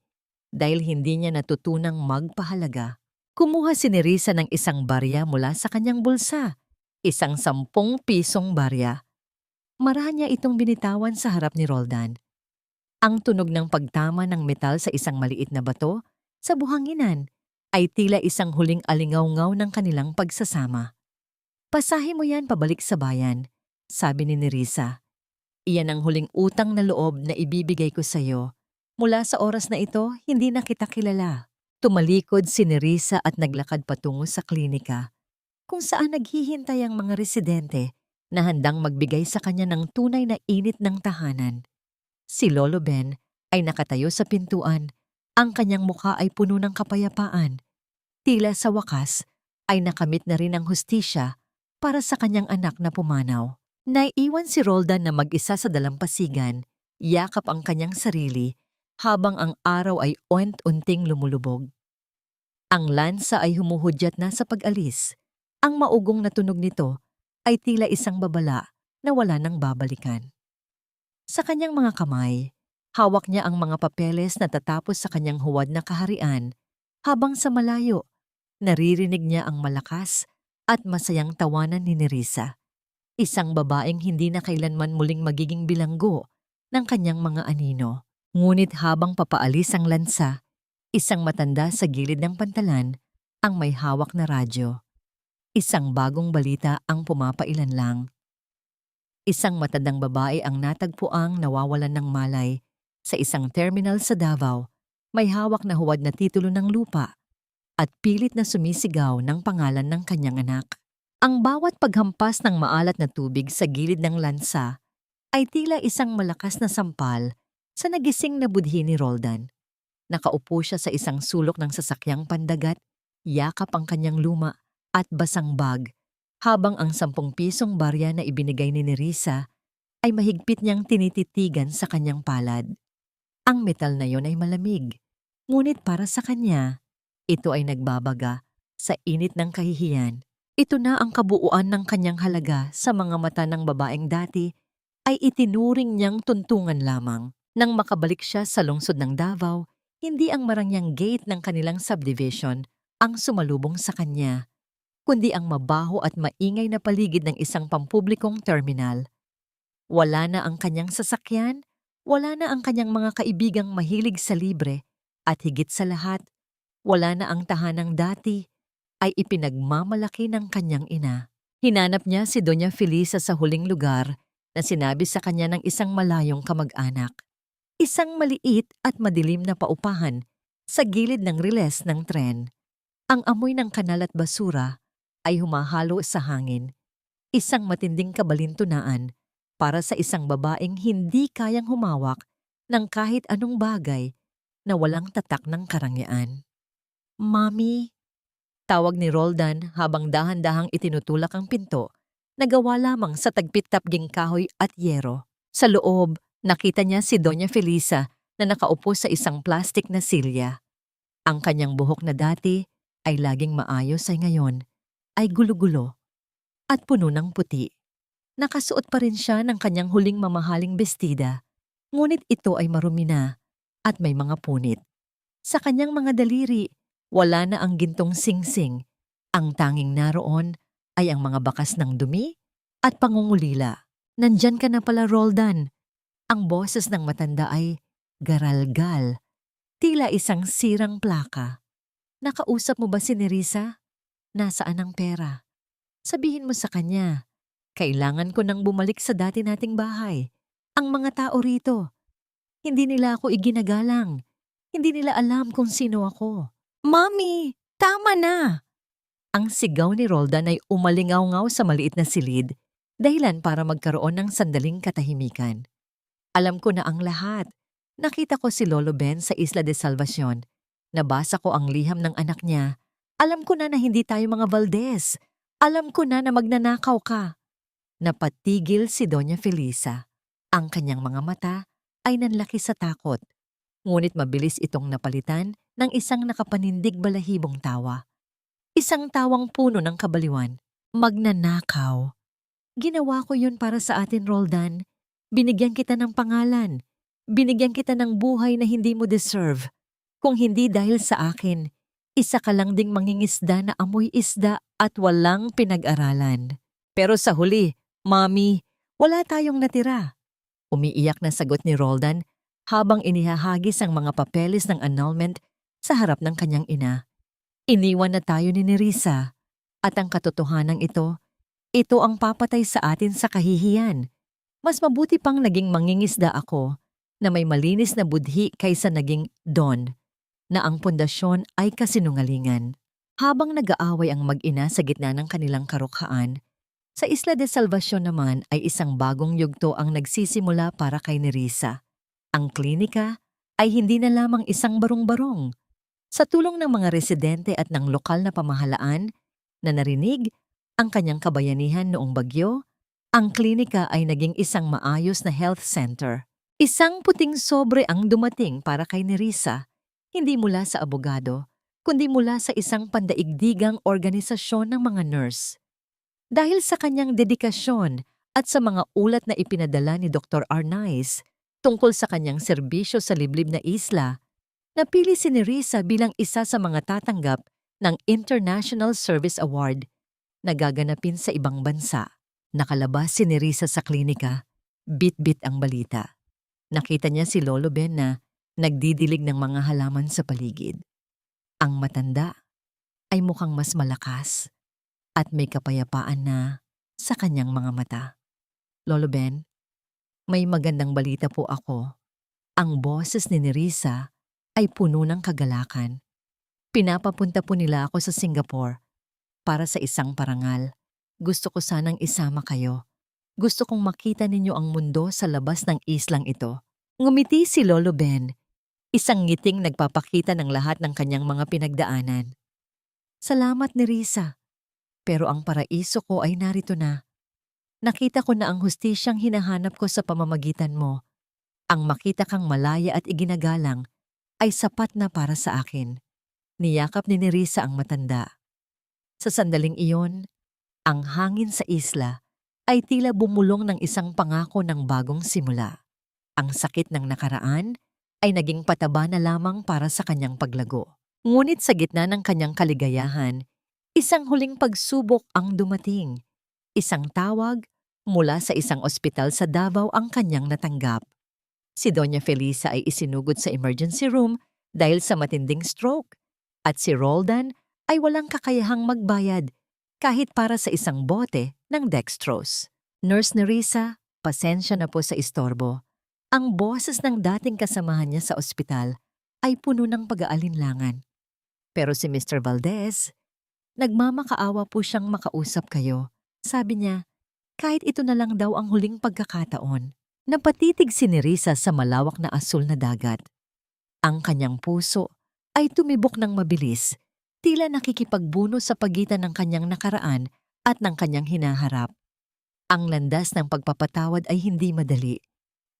dahil hindi niya natutunang magpahalaga. Kumuha si Nerissa ng isang barya mula sa kanyang bulsa, isang 10 pisong barya. Marahan niya itong binitawan sa harap ni Roldan. Ang tunog ng pagtama ng metal sa isang maliit na bato sa buhanginan ay tila isang huling alingaw-ngaw ng kanilang pagsasama. Pasahe mo yan pabalik sa bayan, sabi ni Nerissa. Iyan ang huling utang na loob na ibibigay ko sa iyo. Mula sa oras na ito, hindi na kita kilala. Tumalikod si Nerissa at naglakad patungo sa klinika, kung saan naghihintay ang mga residente na handang magbigay sa kanya ng tunay na init ng tahanan. Si Lolo Ben ay nakatayo sa pintuan, ang kanyang mukha ay puno ng kapayapaan. Tila sa wakas ay nakamit na rin ang hustisya para sa kanyang anak na pumanaw. Naiiwan si Roldan na mag-isa sa dalampasigan, yakap ang kanyang sarili habang ang araw ay unti-unting lumulubog. Ang lansa ay humuhudyat na sa pag-alis. Ang maugong na tunog nito ay tila isang babala na wala nang babalikan. Sa kanyang mga kamay, hawak niya ang mga papeles na tatapos sa kanyang huwad na kaharian, habang sa malayo, naririnig niya ang malakas at masayang tawanan ni Nerissa, isang babaeng hindi na kailanman muling magiging bilanggo ng kanyang mga anino. Ngunit habang papaalis ang lansa, isang matanda sa gilid ng pantalan ang may hawak na radyo. Isang bagong balita ang pumapailan lang. Isang matandang babae ang natagpuang nawawalan ng malay sa isang terminal sa Davao. May hawak na huwad na titulo ng lupa at pilit na sumisigaw ng pangalan ng kanyang anak. Ang bawat paghampas ng maalat na tubig sa gilid ng lansa ay tila isang malakas na sampal sa nagising na budhi ni Roldan. Nakaupo siya sa isang sulok ng sasakyang pandagat, yakap ang kanyang luma at basang bag, habang ang 10 pisong barya na ibinigay ni Nerissa ay mahigpit niyang tinititigan sa kanyang palad. Ang metal na yon ay malamig, ngunit para sa kanya, ito ay nagbabaga sa init ng kahihiyan. Ito na ang kabuuan ng kanyang halaga sa mga mata ng babaeng dati ay itinuring niyang tuntungan lamang. Nang makabalik siya sa lungsod ng Davao, hindi ang marangyang gate ng kanilang subdivision ang sumalubong sa kanya, kundi ang mabaho at maingay na paligid ng isang pampublikong terminal. Wala na ang kanyang sasakyan, wala na ang kanyang mga kaibigang mahilig sa libre, at higit sa lahat, wala na ang tahanang dati ay ipinagmamalaki ng kanyang ina. Hinanap niya si Doña Felisa sa huling lugar na sinabi sa kanya ng isang malayong kamag-anak. Isang maliit at madilim na paupahan sa gilid ng riles ng tren. Ang amoy ng kanal at basura ay humahalo sa hangin. Isang matinding kabalintunaan para sa isang babaeng hindi kayang humawak ng kahit anong bagay na walang tatak ng karangyaan. "Mami," tawag ni Roldan habang dahan-dahang itinutulak ang pinto na gawa lamang sa tagpit-tapging kahoy at yero. Sa loob, nakita niya si Doña Felisa na nakaupo sa isang plastik na silya. Ang kanyang buhok na dati ay laging maayos ay ngayon ay gulo-gulo at puno ng puti. Nakasuot pa rin siya ng kanyang huling mamahaling bestida, ngunit ito ay marumi na at may mga punit. Sa kanyang mga daliri, wala na ang gintong singsing. Ang tanging naroon ay ang mga bakas ng dumi at pangungulila. "Nandyan ka na pala, Roldan." Ang boses ng matanda ay garalgal, tila isang sirang plaka. "Nakausap mo ba si Nerissa? Nasaan ang pera? Sabihin mo sa kanya, kailangan ko nang bumalik sa dati nating bahay. Ang mga tao rito, hindi nila ako iginagalang. Hindi nila alam kung sino ako." "Mami, tama na!" Ang sigaw ni Roldan ay umalingaw-ngaw sa maliit na silid, dahilan para magkaroon ng sandaling katahimikan. "Alam ko na ang lahat. Nakita ko si Lolo Ben sa Isla de Salvacion. Nabasa ko ang liham ng anak niya. Alam ko na hindi tayo mga Valdez. Alam ko na magnanakaw ka." Napatigil si Doña Felisa. Ang kanyang mga mata ay nanlaki sa takot. Ngunit mabilis itong napalitan ng isang nakapanindig balahibong tawa. Isang tawang puno ng kabaliwan. "Magnanakaw. Ginawa ko yun para sa atin, Roldan. Binigyan kita ng pangalan. Binigyan kita ng buhay na hindi mo deserve. Kung hindi dahil sa akin, isa ka lang ding mangingisda na amoy isda at walang pinag-aralan. Pero sa huli, Mami, wala tayong natira." Umiiyak na sagot ni Roldan habang inihahagis ang mga papeles ng annulment sa harap ng kanyang ina. "Iniwan na tayo ni Nerissa at ang katotohanan ito ang papatay sa atin sa kahihiyan. Mas mabuti pang naging mangingisda ako na may malinis na budhi kaysa naging Don, na ang pundasyon ay kasinungalingan." Habang nag-aaway ang mag-ina sa gitna ng kanilang karukhaan, sa Isla de Salvacion naman ay isang bagong yugto ang nagsisimula para kay Nerissa. Ang klinika ay hindi na lamang isang barong-barong. Sa tulong ng mga residente at ng lokal na pamahalaan na narinig ang kanyang kabayanihan noong bagyo, ang klinika ay naging isang maayos na health center. Isang puting sobre ang dumating para kay Nerissa, hindi mula sa abogado, kundi mula sa isang pandaigdigang organisasyon ng mga nurse. Dahil sa kanyang dedikasyon at sa mga ulat na ipinadala ni Dr. Arnaiz tungkol sa kanyang serbisyo sa liblib na isla, napili si Nerissa bilang isa sa mga tatanggap ng International Service Award na gaganapin sa ibang bansa. Nakalabas si Nerissa sa klinika, bit-bit ang balita. Nakita niya si Lolo Ben na nagdidilig ng mga halaman sa paligid. Ang matanda ay mukhang mas malakas at may kapayapaan na sa kanyang mga mata. Lolo Ben, may magandang balita po ako. Ang boses ni Nerissa ay puno ng kagalakan. Pinapapunta po nila ako sa Singapore para sa isang parangal. Gusto ko sanang isama kayo. Gusto kong makita ninyo ang mundo sa labas ng islang ito. Ngumiti si Lolo Ben, isang ngiting nagpapakita ng lahat ng kanyang mga pinagdaanan. Salamat, Nerissa. Pero ang paraiso ko ay narito na. Nakita ko na ang hustisyang hinahanap ko sa pamamagitan mo. Ang makita kang malaya at iginagalang ay sapat na para sa akin. Niyakap ni Nerissa ang matanda. Sa sandaling iyon, ang hangin sa isla ay tila bumulong ng isang pangako ng bagong simula. Ang sakit ng nakaraan ay naging pataba na lamang para sa kanyang paglago. Ngunit sa gitna ng kanyang kaligayahan, isang huling pagsubok ang dumating. Isang tawag mula sa isang ospital sa Davao ang kanyang natanggap. Si Doña Felisa ay isinugod sa emergency room dahil sa matinding stroke at si Roldan ay walang kakayahang magbayad kahit para sa isang bote ng dextrose. Nurse Nerissa, pasensya na po sa istorbo. Ang boses ng dating kasamahan niya sa ospital ay puno ng pag-aalinlangan. Pero si Mr. Valdez, nagmamakaawa po siyang makausap kayo. Sabi niya, kahit ito na lang daw ang huling pagkakataon. Napatitig si Nerissa sa malawak na asul na dagat. Ang kanyang puso ay tumibok ng mabilis, tila nakikipagbuno sa pagitan ng kanyang nakaraan at ng kanyang hinaharap. Ang landas ng pagpapatawad ay hindi madali,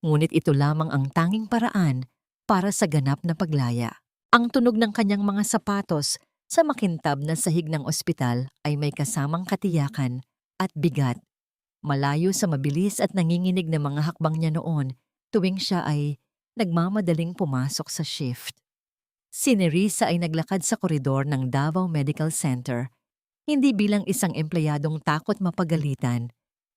ngunit ito lamang ang tanging paraan para sa ganap na paglaya. Ang tunog ng kanyang mga sapatos sa makintab na sahig ng ospital ay may kasamang katiyakan at bigat. Malayo sa mabilis at nanginginig na mga hakbang niya noon tuwing siya ay nagmamadaling pumasok sa shift. Si Nerissa ay naglakad sa koridor ng Davao Medical Center, hindi bilang isang empleyadong takot mapagalitan,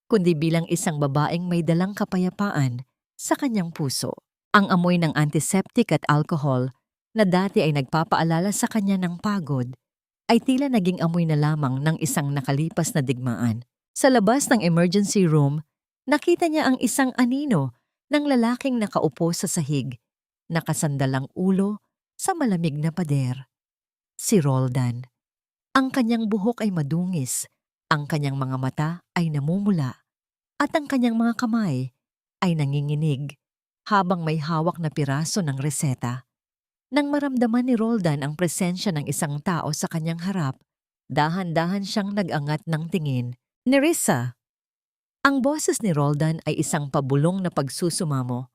kundi bilang isang babaeng may dalang kapayapaan sa kanyang puso. Ang amoy ng antiseptic at alcohol na dati ay nagpapaalala sa kanya ng pagod, ay tila naging amoy na lamang ng isang nakalipas na digmaan. Sa labas ng emergency room, nakita niya ang isang anino ng lalaking nakaupo sa sahig, nakasandalang ulo sa malamig na pader. Si Roldan. Ang kanyang buhok ay madungis, ang kanyang mga mata ay namumula, at ang kanyang mga kamay ay nanginginig habang may hawak na piraso ng reseta. Nang maramdaman ni Roldan ang presensya ng isang tao sa kanyang harap, dahan-dahan siyang nag-angat ng tingin. Nerissa! Ang boses ni Roldan ay isang pabulong na pagsusumamo.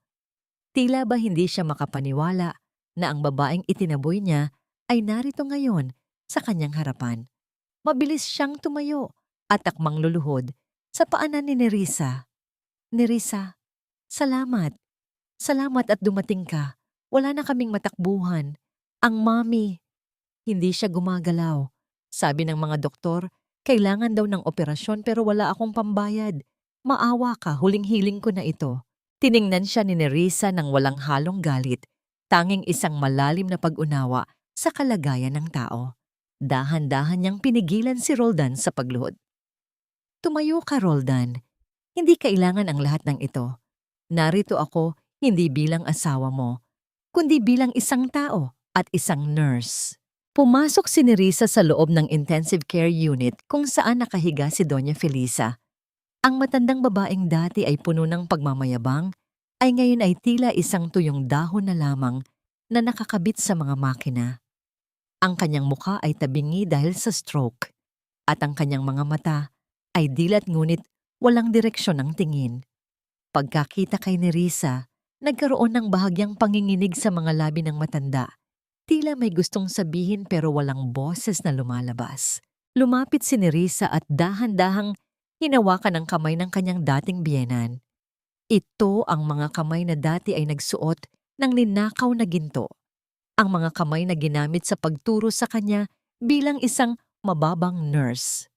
Tila ba hindi siya makapaniwala na ang babaeng itinaboy niya ay narito ngayon sa kanyang harapan. Mabilis siyang tumayo at akmang luluhod sa paanan ni Nerissa. Nerissa, salamat. Salamat at dumating ka. Wala na kaming matakbuhan. Ang mami. Hindi siya gumagalaw. Sabi ng mga doktor, kailangan daw ng operasyon pero wala akong pambayad. Maawa ka, huling-hiling ko na ito. Tiningnan siya ni Nerissa ng walang halong galit, tanging isang malalim na pag-unawa sa kalagayan ng tao. Dahan-dahan niyang pinigilan si Roldan sa pagluhod. Tumayo ka, Roldan. Hindi kailangan ang lahat ng ito. Narito ako hindi bilang asawa mo, kundi bilang isang tao at isang nurse. Pumasok si Nerissa sa loob ng intensive care unit kung saan nakahiga si Doña Felisa. Ang matandang babaeng dati ay puno ng pagmamayabang, ay ngayon ay tila isang tuyong dahon na lamang na nakakabit sa mga makina. Ang kanyang mukha ay tabingi dahil sa stroke, at ang kanyang mga mata ay dilat ngunit walang direksyon ng tingin. Pagkakita kay Nerissa, nagkaroon ng bahagyang panginginig sa mga labi ng matanda. Tila may gustong sabihin pero walang boses na lumalabas. Lumapit si Nerissa at dahan-dahang Hinawakan ang kamay ng kanyang dating biyenan. Ito ang mga kamay na dati ay nagsuot ng ninakaw na ginto. Ang mga kamay na ginamit sa pagturo sa kanya bilang isang mababang nurse.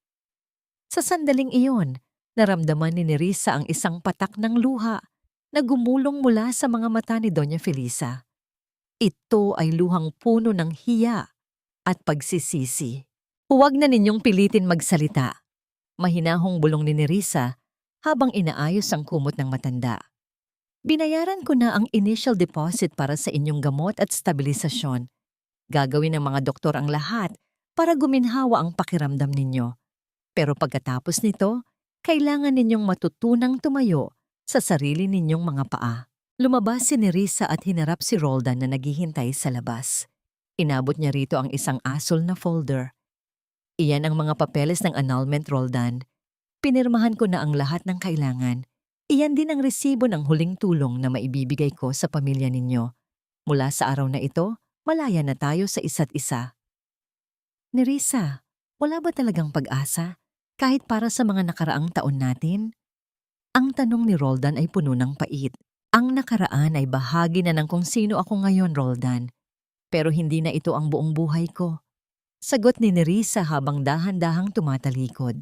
Sa sandaling iyon, naramdaman ni Nerissa ang isang patak ng luha na gumulong mula sa mga mata ni Doña Felisa. Ito ay luhang puno ng hiya at pagsisisi. Huwag na ninyong pilitin magsalita. Mahinahong bulong ni Nerissa habang inaayos ang kumot ng matanda. Binayaran ko na ang initial deposit para sa inyong gamot at stabilisasyon. Gagawin ng mga doktor ang lahat para guminhawa ang pakiramdam ninyo. Pero pagkatapos nito, kailangan ninyong matutunang tumayo sa sarili ninyong mga paa. Lumabas si Nerissa at hinarap si Roldan na naghihintay sa labas. Inabot niya rito ang isang asol na folder. Iyan ang mga papeles ng annulment, Roldan. Pinirmahan ko na ang lahat ng kailangan. Iyan din ang resibo ng huling tulong na maibibigay ko sa pamilya ninyo. Mula sa araw na ito, malaya na tayo sa isa't isa. Nerissa, wala ba talagang pag-asa? Kahit para sa mga nakaraang taon natin? Ang tanong ni Roldan ay puno ng pait. Ang nakaraan ay bahagi na ng kung sino ako ngayon, Roldan. Pero hindi na ito ang buong buhay ko. Sagot ni Nerissa habang dahan-dahang tumatalikod.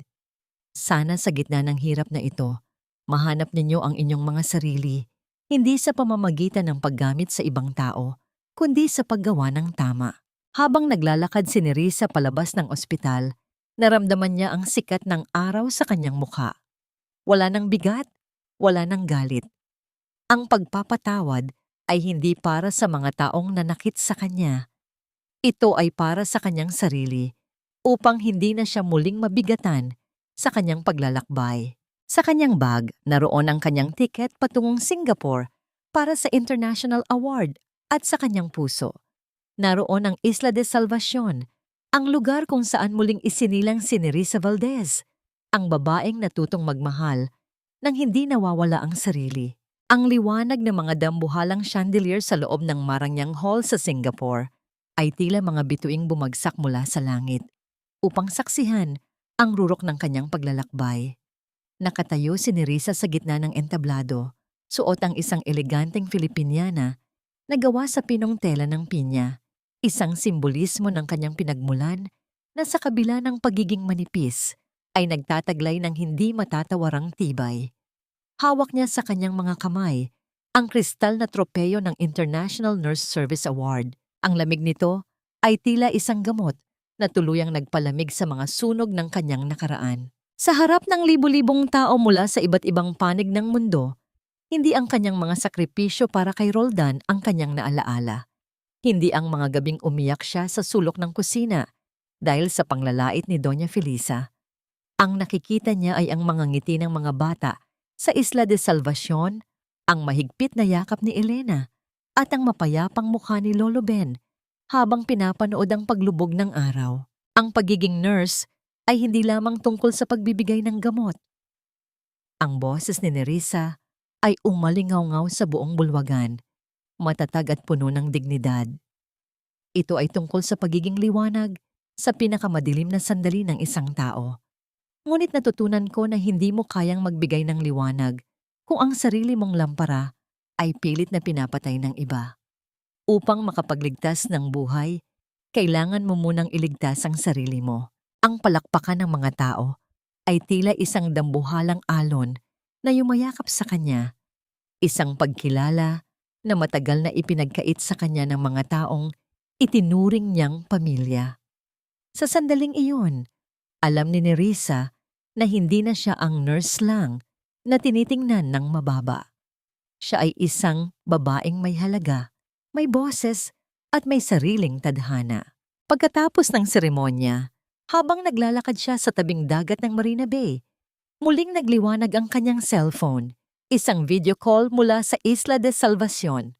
Sana sa gitna ng hirap na ito, mahanap ninyo ang inyong mga sarili, hindi sa pamamagitan ng paggamit sa ibang tao, kundi sa paggawa ng tama. Habang naglalakad si Nerissa palabas ng ospital, naramdaman niya ang sikat ng araw sa kanyang mukha. Wala nang bigat, wala nang galit. Ang pagpapatawad ay hindi para sa mga taong nanakit sa kanya. Ito ay para sa kanyang sarili, upang hindi na siya muling mabigatan sa kanyang paglalakbay. Sa kanyang bag, naroon ang kanyang tiket patungong Singapore para sa International Award at sa kanyang puso. Naroon ang Isla de Salvacion, ang lugar kung saan muling isinilang si Nerissa Valdez, ang babaeng natutong magmahal nang hindi nawawala ang sarili. Ang liwanag ng mga dambuhalang chandelier sa loob ng Maranyang Hall sa Singapore ay tila mga bituing bumagsak mula sa langit upang saksihan ang rurok ng kanyang paglalakbay. Nakatayo si Nerissa sa gitna ng entablado, suot ang isang eleganteng Filipiniana na gawa sa pinong tela ng pinya, isang simbolismo ng kanyang pinagmulan na sa kabila ng pagiging manipis ay nagtataglay ng hindi matatawarang tibay. Hawak niya sa kanyang mga kamay ang kristal na tropeyo ng International Nurse Service Award. Ang lamig nito ay tila isang gamot na tuluyang nagpalamig sa mga sunog ng kanyang nakaraan. Sa harap ng libu-libong tao mula sa iba't ibang panig ng mundo, hindi ang kanyang mga sakripisyo para kay Roldan ang kanyang naalaala. Hindi ang mga gabing umiyak siya sa sulok ng kusina dahil sa panglalait ni Doña Felisa. Ang nakikita niya ay ang mga ngiti ng mga bata sa Isla de Salvacion, ang mahigpit na yakap ni Elena, at ang mapayapang mukha ni Lolo Ben habang pinapanood ang paglubog ng araw. Ang pagiging nurse ay hindi lamang tungkol sa pagbibigay ng gamot. Ang boses ni Nerissa ay umalingaw-ngaw sa buong bulwagan, matatag at puno ng dignidad. Ito ay tungkol sa pagiging liwanag sa pinakamadilim na sandali ng isang tao. Ngunit natutunan ko na hindi mo kayang magbigay ng liwanag kung ang sarili mong lampara ay pilit na pinapatay ng iba. Upang makapagligtas ng buhay, kailangan mo munang iligtas ang sarili mo. Ang palakpakan ng mga tao ay tila isang dambuhalang alon na yumayakap sa kanya, isang pagkilala na matagal na ipinagkait sa kanya ng mga taong itinuring niyang pamilya. Sa sandaling iyon, alam ni Nerissa na hindi na siya ang nurse lang na tinitingnan ng mababa. Siya ay isang babaeng may halaga, may boses at may sariling tadhana. Pagkatapos ng seremonya, habang naglalakad siya sa tabing dagat ng Marina Bay, muling nagliwanag ang kanyang cellphone, isang video call mula sa Isla de Salvacion.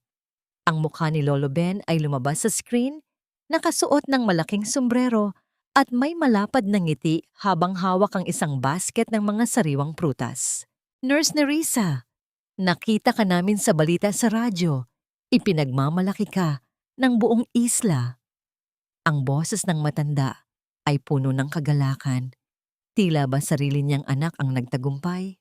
Ang mukha ni Lolo Ben ay lumabas sa screen, nakasuot ng malaking sombrero at may malapad na ngiti habang hawak ang isang basket ng mga sariwang prutas. Nurse Nerissa, nakita ka namin sa balita sa radyo. Ipinagmamalaki ka ng buong isla. Ang boses ng matanda ay puno ng kagalakan. Tila ba sarili niyang anak ang nagtagumpay?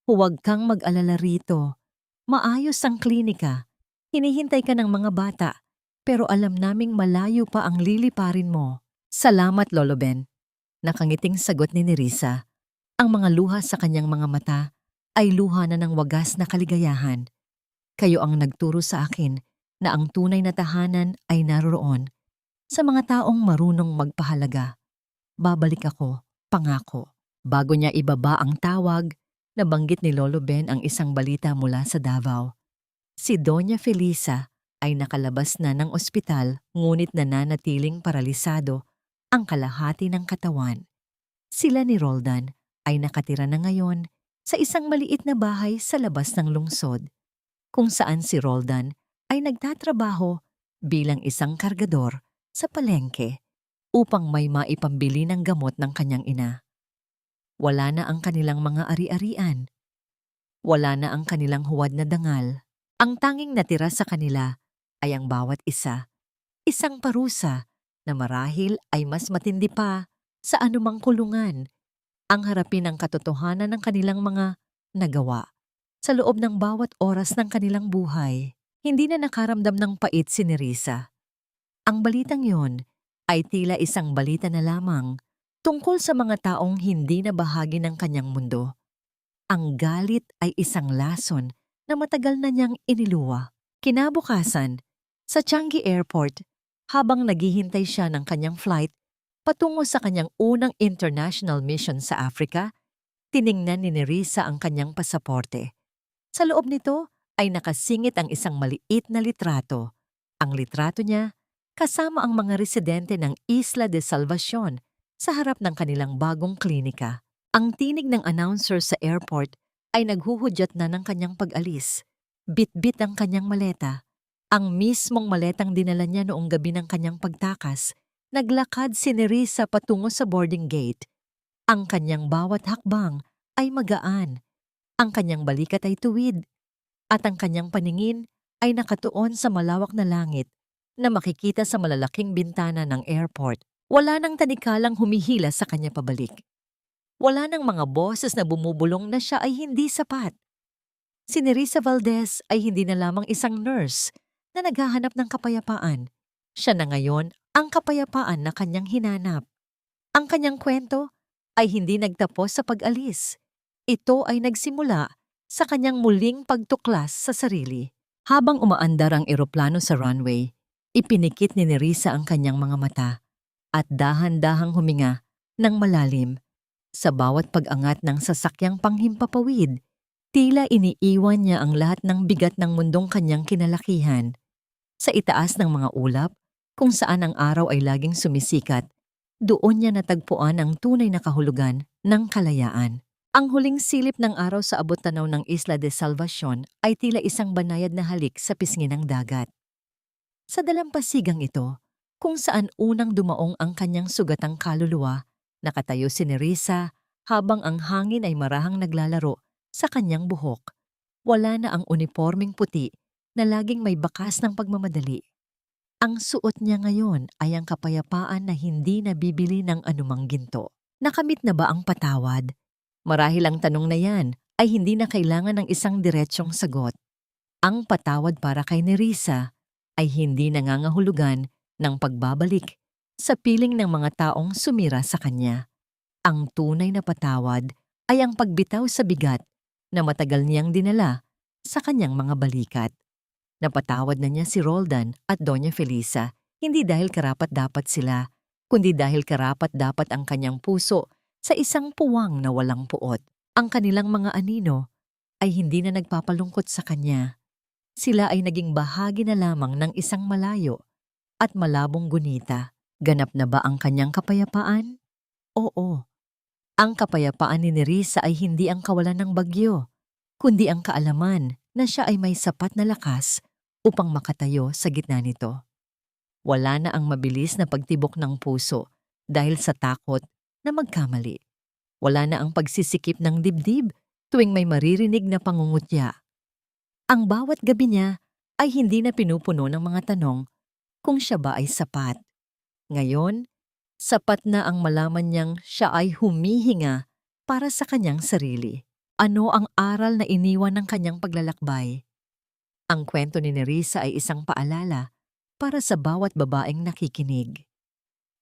Huwag kang mag-alala rito. Maayos ang klinika. Hinihintay ka ng mga bata, pero alam naming malayo pa ang liliparin mo. Salamat, Lolo Ben. Nakangiting sagot ni Nerissa. Ang mga luha sa kanyang mga mata ay luha na ng wagas na kaligayahan. Kayo ang nagturo sa akin na ang tunay na tahanan ay naroon sa mga taong marunong magpahalaga. Babalik ako, pangako. Bago niya ibaba ang tawag, nabanggit ni Lolo Ben ang isang balita mula sa Davao. Si Doña Felisa ay nakalabas na ng ospital ngunit nananatiling paralisado ang kalahati ng katawan. Sila ni Roldan ay nakatira na ngayon sa isang maliit na bahay sa labas ng lungsod, kung saan si Roldan ay nagtatrabaho bilang isang kargador sa palengke upang may maipambili ng gamot ng kanyang ina. Wala na ang kanilang mga ari-arian. Wala na ang kanilang huwad na dangal. Ang tanging natira sa kanila ay ang bawat isa, isang parusa na marahil ay mas matindi pa sa anumang kulungan, ang harapin ang katotohanan ng kanilang mga nagawa. Sa loob ng bawat oras ng kanilang buhay, hindi na nakaramdam ng pait si Nerissa. Ang balitang yon ay tila isang balita na lamang tungkol sa mga taong hindi na bahagi ng kanyang mundo. Ang galit ay isang lason na matagal na niyang iniluwa. Kinabukasan, sa Changi Airport, habang naghihintay siya ng kanyang flight patungo sa kanyang unang international mission sa Africa, tiningnan ni Nerissa ang kanyang pasaporte. Sa loob nito ay nakasingit ang isang maliit na litrato. Ang litrato niya kasama ang mga residente ng Isla de Salvacion sa harap ng kanilang bagong klinika. Ang tinig ng announcer sa airport ay naghuhudyat na ng kanyang pag-alis. Bit-bit ang kanyang maleta. Ang mismong maletang dinala niya noong gabi ng kanyang pagtakas. Naglakad si Nerissa patungo sa boarding gate. Ang kanyang bawat hakbang ay magaan. Ang kanyang balikat ay tuwid. At ang kanyang paningin ay nakatuon sa malawak na langit na makikita sa malalaking bintana ng airport. Wala nang tanikalang humihila sa kanya pabalik. Wala nang mga boses na bumubulong na siya ay hindi sapat. Si Nerissa Valdez ay hindi na lamang isang nurse na naghahanap ng kapayapaan. Siya na ngayon ang kapayapaan na kanyang hinanap. Ang kanyang kwento ay hindi nagtapos sa pag-alis. Ito ay nagsimula sa kanyang muling pagtuklas sa sarili. Habang umaandar ang eroplano sa runway, ipinikit ni Nerissa ang kanyang mga mata at dahan-dahang huminga ng malalim. Sa bawat pag-angat ng sasakyang panghimpapawid, tila iniiwan niya ang lahat ng bigat ng mundong kanyang kinalakihan. Sa itaas ng mga ulap, kung saan ang araw ay laging sumisikat, doon niya natagpuan ang tunay na kahulugan ng kalayaan. Ang huling silip ng araw sa abot-tanaw ng Isla de Salvacion ay tila isang banayad na halik sa pisngi ng dagat. Sa dalampasigang ito, kung saan unang dumaong ang kanyang sugatang kaluluwa, nakatayo si Nerissa habang ang hangin ay marahang naglalaro sa kanyang buhok. Wala na ang unipormeng puti na laging may bakas ng pagmamadali. Ang suot niya ngayon ay ang kapayapaan na hindi nabibili ng anumang ginto. Nakamit na ba ang patawad? Marahil ang tanong na yan ay hindi na kailangan ng isang diretsyong sagot. Ang patawad para kay Nerissa ay hindi nangangahulugan ng pagbabalik sa piling ng mga taong sumira sa kanya. Ang tunay na patawad ay ang pagbitaw sa bigat na matagal niyang dinala sa kanyang mga balikat. Napatawad na niya si Roldan at Doña Felisa, hindi dahil karapat-dapat sila, kundi dahil karapat-dapat ang kanyang puso sa isang puwang na walang puot. Ang kanilang mga anino ay hindi na nagpapalungkot sa kanya. Sila ay naging bahagi na lamang ng isang malayo at malabong gunita. Ganap na ba ang kanyang kapayapaan? Oo. Ang kapayapaan ni Nerissa ay hindi ang kawalan ng bagyo, kundi ang kaalaman na siya ay may sapat na lakas upang makatayo sa gitna nito. Wala na ang mabilis na pagtibok ng puso dahil sa takot na magkamali. Wala na ang pagsisikip ng dibdib tuwing may maririnig na pangungutya. Ang bawat gabi niya ay hindi na pinupuno ng mga tanong kung siya ba ay sapat. Ngayon, Sapat na ang malaman niyang siya ay humihinga para sa kanyang sarili. Ano ang aral na iniwan ng kanyang paglalakbay? Ang kwento ni Nerissa ay isang paalala para sa bawat babaeng nakikinig.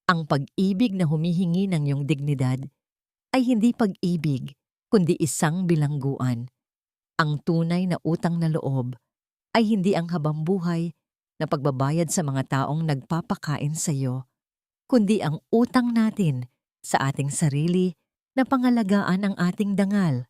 Ang pag-ibig na humihingi ng iyong dignidad ay hindi pag-ibig, kundi isang bilangguan. Ang tunay na utang na loob ay hindi ang habambuhay na pagbabayad sa mga taong nagpapakain sa iyo, kundi ang utang natin sa ating sarili na pangalagaan ang ating dangal.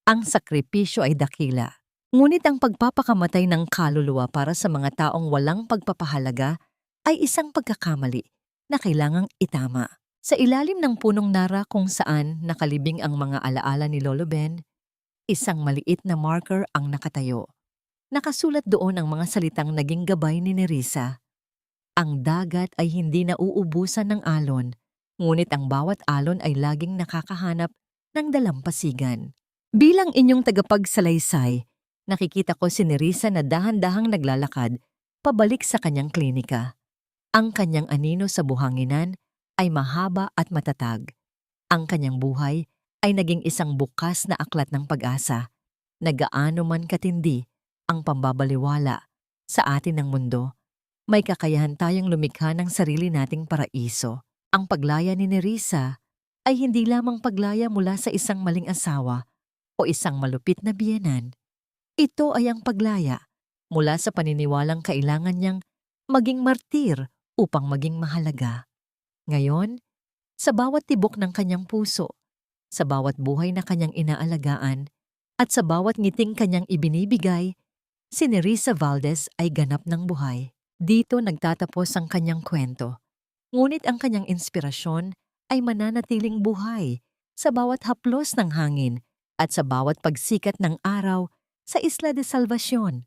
Ang sakripisyo ay dakila. Ngunit ang pagpapakamatay ng kaluluwa para sa mga taong walang pagpapahalaga ay isang pagkakamali na kailangang itama. Sa ilalim ng punong nara kung saan nakalibing ang mga alaala ni Lolo Ben, isang maliit na marker ang nakatayo. Nakasulat doon ang mga salitang naging gabay ni Nerissa. Ang dagat ay hindi nauubusan ng alon, ngunit ang bawat alon ay laging nakakahanap ng dalampasigan. Bilang inyong tagapagsalaysay, nakikita ko si Nerissa na dahan-dahang naglalakad pabalik sa kanyang klinika. Ang kanyang anino sa buhanginan ay mahaba at matatag. Ang kanyang buhay ay naging isang bukas na aklat ng pag-asa na gaano man katindi ang pambabaliwala sa atin ng mundo. May kakayahan tayong lumikha ng sarili nating paraiso. Ang paglaya ni Nerissa ay hindi lamang paglaya mula sa isang maling asawa o isang malupit na biyenan. Ito ay ang paglaya mula sa paniniwalang kailangan niyang maging martir upang maging mahalaga. Ngayon, sa bawat tibok ng kanyang puso, sa bawat buhay na kanyang inaalagaan, at sa bawat ngiting kanyang ibinibigay, si Nerissa Valdez ay ganap ng buhay. Dito nagtatapos ang kanyang kwento. Ngunit ang kanyang inspirasyon ay mananatiling buhay sa bawat haplos ng hangin at sa bawat pagsikat ng araw sa Isla de Salvacion.